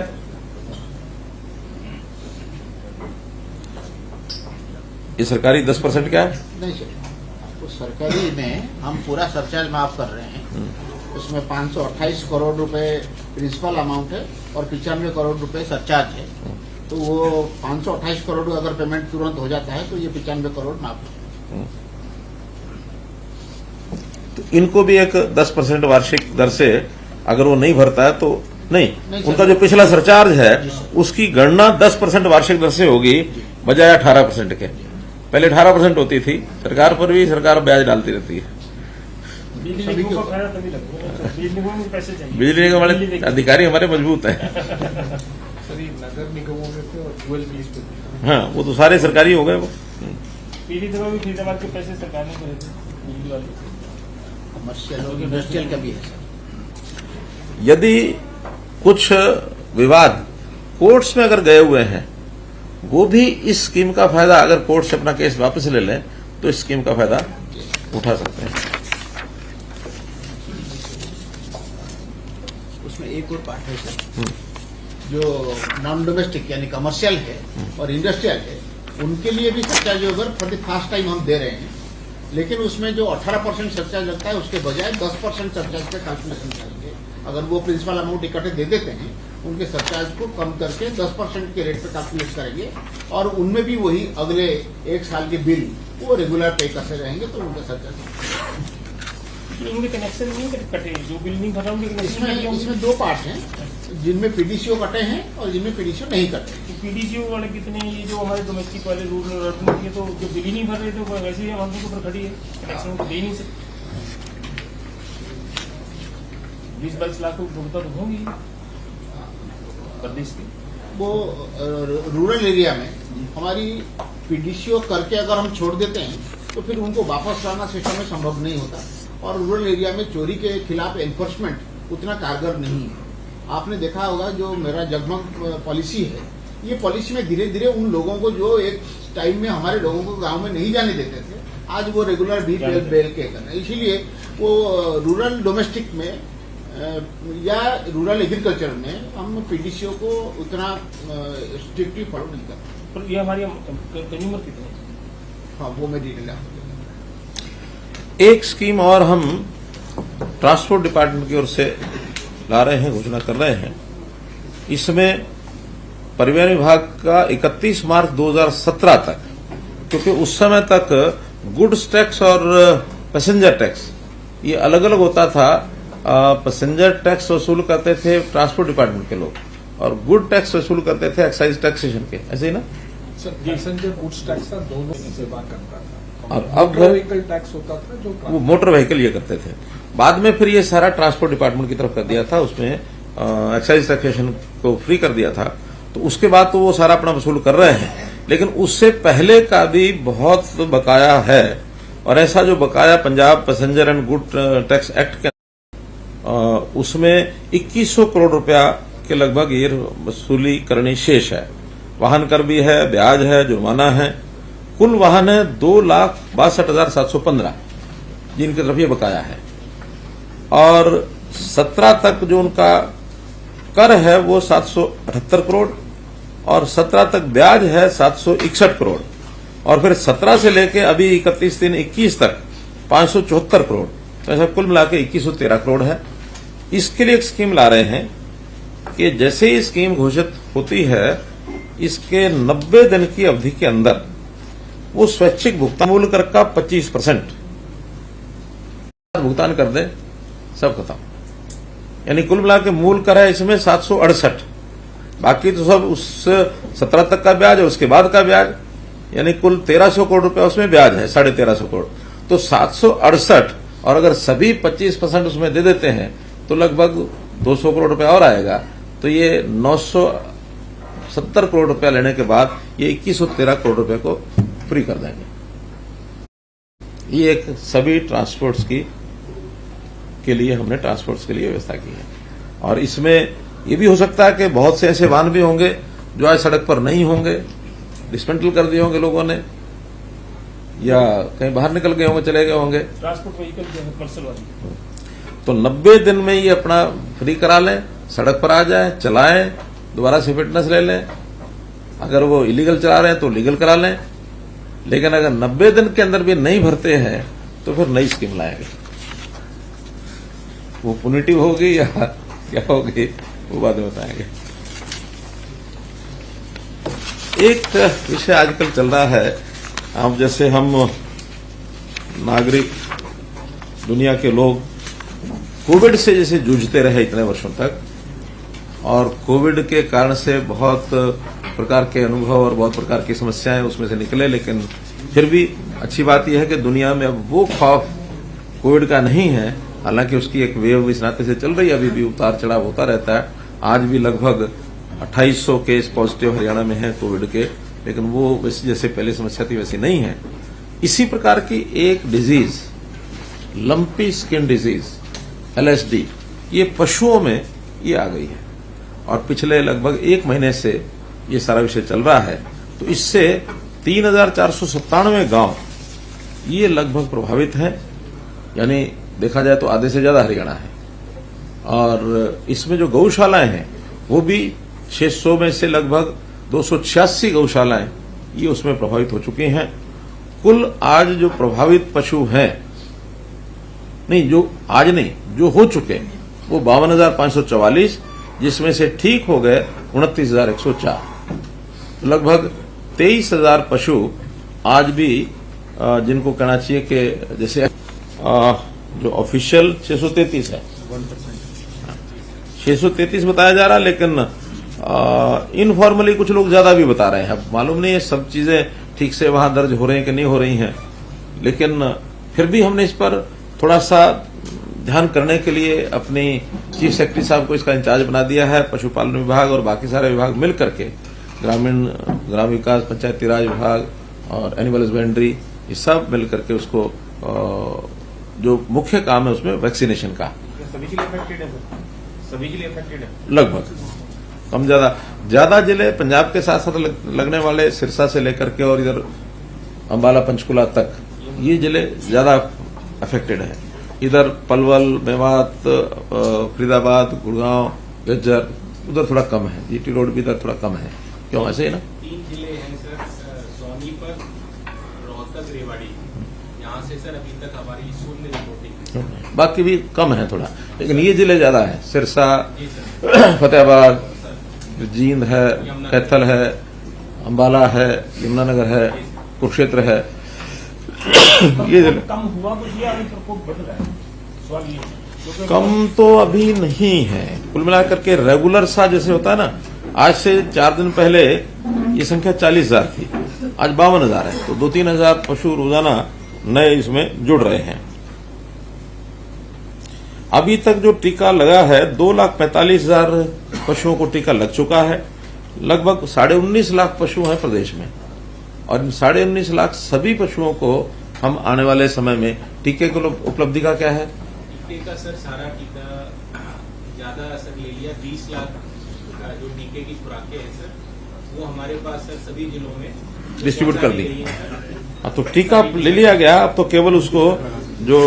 ये सरकारी 10% क्या है? नहीं सर, तो सरकारी में हम पूरा सरचार्ज माफ कर रहे हैं। उसमें 528 करोड़ रुपए प्रिंसिपल अमाउंट है और 95 करोड़ रुपए सरचार्ज है। तो वो 528 करोड़ अगर पेमेंट तुरंत हो जाता है तो ये 95 करोड़ माफ है। तो इनको भी एक 10% वार्षिक दर से अगर वो नहीं भरता है तो नहीं उनका जो पिछला सरचार्ज है उसकी गणना 10% वार्षिक दर से होगी बजाय 18% के। पहले 18% होती थी, सरकार पर भी सरकार ब्याज डालती रहती है। बिजली निगम को फायदा तभी लगता है, बिजली निगम में पैसे चाहिए। बिजली निगम वाले अधिकारी हमारे मजबूत हैं। नगर निगमों में थे और डुअल बेस पे थे। हाँ, वो तो सारे सरकारी हो गए वो। पीली दवा भी फरीदाबाद के पैसे सरकार ने भरे थे बिजली वाले। कमर्शियल और इंडस्ट्रियल का भी है सर। यदि कुछ विवाद कोर्ट्स में अगर गए हुए हैं वो भी इस स्कीम का फायदा, अगर कोर्ट से अपना केस वापस ले लें तो इस स्कीम का फायदा उठा सकते हैं। उसमें एक और पार्ट है सर, जो नॉन डोमेस्टिक यानी कमर्शियल है और इंडस्ट्रियल है, उनके लिए भी सरचार्ज वगैरह फॉर द फर्स्ट टाइम हम दे रहे हैं, लेकिन उसमें जो 18% सरचार्ज लगता है उसके बजाय 10% सरचार्ज का कैलकुलेशन करेंगे। अगर वो प्रिंसिपल अमाउंट इकट्ठे दे देते हैं, उनके सरचार्ज को कम करके 10% के रेट पे कैलकुलेट करेंगे और उनमें भी वही अगले 1 साल के बिल वो रेगुलर पे करते रहेंगे, तो उनका सरचार्ज। उनके कनेक्शन नहीं कटे, जो बिल नहीं भरा उनके कनेक्शन इसमें 2 पार्ट हैं, जिनमें पीडीसीओ कटे हैं और जिनमें पीडीसीओ नहीं कटे। पीडीसीओ वाले कितने, ये जो हमारे डोमेस्टिक वाले रूरल अर्बन के तो जो बिल ही नहीं भर रहे थे वो वैसे ही हम के ऊपर खड़ी है, कनेक्शन दे ही नहीं सकते। 20-22 लाख भुगतान तो होंगी प्रदेश के। वो रूरल एरिया में हमारी पीडीसीओ करके अगर हम छोड़ देते हैं तो फिर उनको वापस लाना सिस्टम में संभव नहीं होता, और रूरल एरिया में चोरी के खिलाफ एनफोर्समेंट उतना कारगर नहीं है। आपने देखा होगा जो मेरा जगमग पॉलिसी है, ये पॉलिसी में धीरे धीरे उन लोगों को जो एक टाइम में हमारे लोगों को गांव में नहीं जाने देते थे, आज वो रेगुलर भी बेल के करना, इसीलिए वो रूरल डोमेस्टिक में या रूरल एग्रीकल्चर में हम पीडीसीओ को उतना स्ट्रिक्टली फॉलो नहीं करते। पर ये हमारी कंज्यूमर कितने, हाँ वो मैं डिटेल आपको एक स्कीम और हम ट्रांसपोर्ट डिपार्टमेंट की ओर से ला रहे हैं, घोषणा कर रहे हैं। इसमें परिवहन विभाग का 31 मार्च 2017 तक, क्योंकि उस समय तक गुड्स टैक्स और पैसेंजर टैक्स ये अलग अलग होता था। पैसेंजर टैक्स वसूल करते थे ट्रांसपोर्ट डिपार्टमेंट के लोग और गुड टैक्स वसूल करते थे एक्साइज टैक्सेशन के, ऐसे ही ना सर? पैसेंजर गुड्स टैक्स था, दोनों सेवा करता था, और अब मोटर व्हीकल टैक्स होता था जो वो मोटर व्हीकल ये करते थे। बाद में फिर ये सारा ट्रांसपोर्ट डिपार्टमेंट की तरफ कर दिया था, उसमें एक्साइज टैक्सेशन को फ्री कर दिया था। तो उसके बाद तो वो सारा अपना वसूल कर रहे हैं, लेकिन उससे पहले का भी बहुत बकाया है। और ऐसा जो बकाया Punjab passenger and good tax act के उसमें 2100 करोड़ रुपया के लगभग ये वसूली करनी शेष है। वाहन कर भी है, ब्याज है, जुर्माना है। कुल वाहन है 2,62,715 जिनकी तरफ ये बकाया है, और 17 तक जो उनका कर है वो 778 करोड़ और 17 तक ब्याज है 761 करोड़, और फिर 17 से लेके अभी 31/3/21 तक 574 करोड़, तो ऐसा कुल मिला के 2113 करोड़ है। इसके लिए एक स्कीम ला रहे हैं कि जैसे ही स्कीम घोषित होती है, इसके 90 दिन की अवधि के अंदर वो स्वैच्छिक भुगतान मूल कर का 25% भुगतान कर दे, सब खत्म। यानी कुल मिला के मूल कर है इसमें 768, बाकी तो सब उस 17 तक का ब्याज और उसके बाद का ब्याज, यानी कुल 1300 करोड़ रुपया उसमें ब्याज है, 1350 करोड़। तो 768, और अगर सभी 25% उसमें दे देते हैं तो लगभग 200 करोड़ रुपया और आएगा। तो ये 970 करोड़ रुपया लेने के बाद ये 2113 करोड़ रुपए को फ्री कर देंगे। ये एक सभी ट्रांसपोर्ट्स के लिए हमने ट्रांसपोर्ट्स के लिए व्यवस्था की है। और इसमें ये भी हो सकता है कि बहुत से ऐसे वाहन भी होंगे जो आज सड़क पर नहीं होंगे, डिसमेंटल कर दिए होंगे लोगों ने, या कहीं बाहर निकल गए होंगे, चले गए होंगे। ट्रांसपोर्ट व्हीकल जो है कमर्शियल वाली, तो 90 दिन में ये अपना फ्री करा लें, सड़क पर आ जाए, चलाएं, दोबारा से फिटनेस ले लें। अगर वो इलीगल चला रहे हैं तो लीगल करा लें, लेकिन अगर 90 दिन के अंदर भी नहीं भरते हैं तो फिर नई स्कीम लाएंगे। वो पुनिटिव होगी या क्या होगी वो बाद में बताएंगे। एक विषय आजकल चल रहा है, अब जैसे हम नागरिक दुनिया के लोग कोविड से जैसे जूझते रहे इतने वर्षों तक, और कोविड के कारण से बहुत प्रकार के अनुभव और बहुत प्रकार की समस्याएं उसमें से निकले, लेकिन फिर भी अच्छी बात यह है कि दुनिया में अब वो खौफ कोविड का नहीं है। हालांकि उसकी एक वेव इस नाते से चल रही है, अभी भी उतार चढ़ाव होता रहता है। आज भी लगभग 2800 केस पॉजिटिव हरियाणा में है कोविड के, लेकिन वो वैसे जैसे पहले समस्या थी वैसी नहीं है। इसी प्रकार की एक disease, lumpy skin disease LSD, ये पशुओं में ये आ गई है, और पिछले लगभग 1 महीने से ये सारा विषय चल रहा है। तो इससे 3497 गांव ये लगभग प्रभावित हैं, यानी देखा जाए तो आधे से ज्यादा हरियाणा है। और इसमें जो गौशालाएं हैं वो भी 600 में से लगभग 286 गौशालाएं ये उसमें प्रभावित हो चुके हैं। कुल आज जो प्रभावित पशु हैं, नहीं जो आज नहीं, जो हो चुके वो 52,544, जिसमें से ठीक हो गए 29,104। तो लगभग 23,000 पशु आज भी जिनको कहना चाहिए कि जैसे जो ऑफिशियल 633 है, 633 बताया जा रहा है, लेकिन इनफॉर्मली कुछ लोग ज्यादा भी बता रहे हैं। अब मालूम नहीं है सब चीजें ठीक से वहां दर्ज हो रही हैं कि नहीं हो रही हैं, लेकिन फिर भी हमने इस पर थोड़ा सा ध्यान करने के लिए अपनी चीफ सेक्रेटरी साहब को इसका इंचार्ज बना दिया है। पशुपालन विभाग और बाकी सारे विभाग मिल करके ग्राम विकास, पंचायती राज विभाग और एनिमल हस्बेंड्री, ये सब मिल करके उसको जो मुख्य काम है उसमें वैक्सीनेशन का सभी के लिए अफेक्टेड है सर, सभी के लिए अफेक्टेड है लगभग कम ज्यादा जिले पंजाब के साथ साथ लगने वाले सिरसा से लेकर के और इधर अंबाला पंचकुला तक, ये जिले ज्यादा अफेक्टेड है। इधर पलवल, मेवात, फरीदाबाद, गुड़गांव, गज्जर उधर थोड़ा कम है। जीटी रोड भी इधर थोड़ा कम है। क्यों ऐसे ही ना? 3 जिले हैं सर, सोनीपत, रोहतक, रेवाड़ी। यहाँ से सर अभी तक हमारी 0 रिपोर्टिंग, बाकी भी कम है थोड़ा, लेकिन ये जिले ज्यादा है। सिरसा, फतेहाबाद, जींद है, कैथल है, अंबाला है, यमुनानगर है, कुरुक्षेत्र है। ये जिले कम हुआ कुछ या अभी प्रकोप बढ़ रहा है? सवाल ये है। कम तो अभी नहीं है। कुल मिलाकर के रेगुलर सा जैसे होता है ना, आज से 4 दिन पहले ये संख्या 40,000 थी, आज 52,000 है। तो 2-3 हजार पशु रोजाना नए इसमें जुड़ रहे हैं। अभी तक जो टीका लगा है 2,45,000 पशुओं को टीका लग चुका है। लगभग 19.5 लाख पशु हैं प्रदेश में, और इन 19.5 लाख सभी पशुओं को हम आने वाले समय में टीके को उपलब्धि का क्या है? टीके का सर सारा टीका ज्यादा असर ले लिया। 20 लाख का जो टीके की खुराकें हैं सर, वो हमारे पास सर सभी जिलों में डिस्ट्रीब्यूट कर दी। तो टीका ले लिया गया। अब तो केवल उसको जो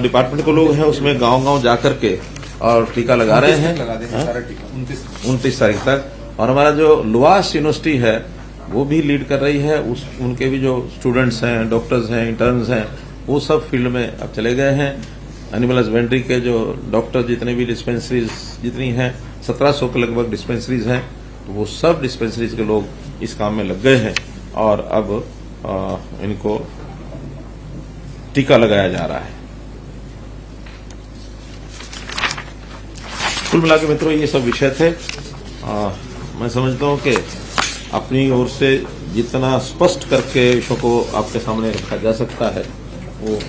डिपार्टमेंट के लोग हैं उसमें गांव-गांव जाकर के और टीका लगा रहे हैं। 29 तारीख तक। और हमारा जो लुआस यूनिवर्सिटी है वो भी लीड कर रही है। उनके भी जो स्टूडेंट्स हैं, डॉक्टर्स हैं, इंटर्न्स हैं, वो सब फील्ड में अब चले गए हैं। एनिमल हस्बेंड्री के जो डॉक्टर जितने भी डिस्पेंसरीज जितनी हैं, 1700 के लगभग डिस्पेंसरीज हैं, तो वो सब डिस्पेंसरीज के लोग इस काम में लग गए हैं और अब इनको टीका लगाया जा रहा है। कुल मिला के मित्रों ये सब विषय थे। मैं समझता हूं कि अपनी ओर से जितना स्पष्ट करके विषयों को आपके सामने रखा जा सकता है वो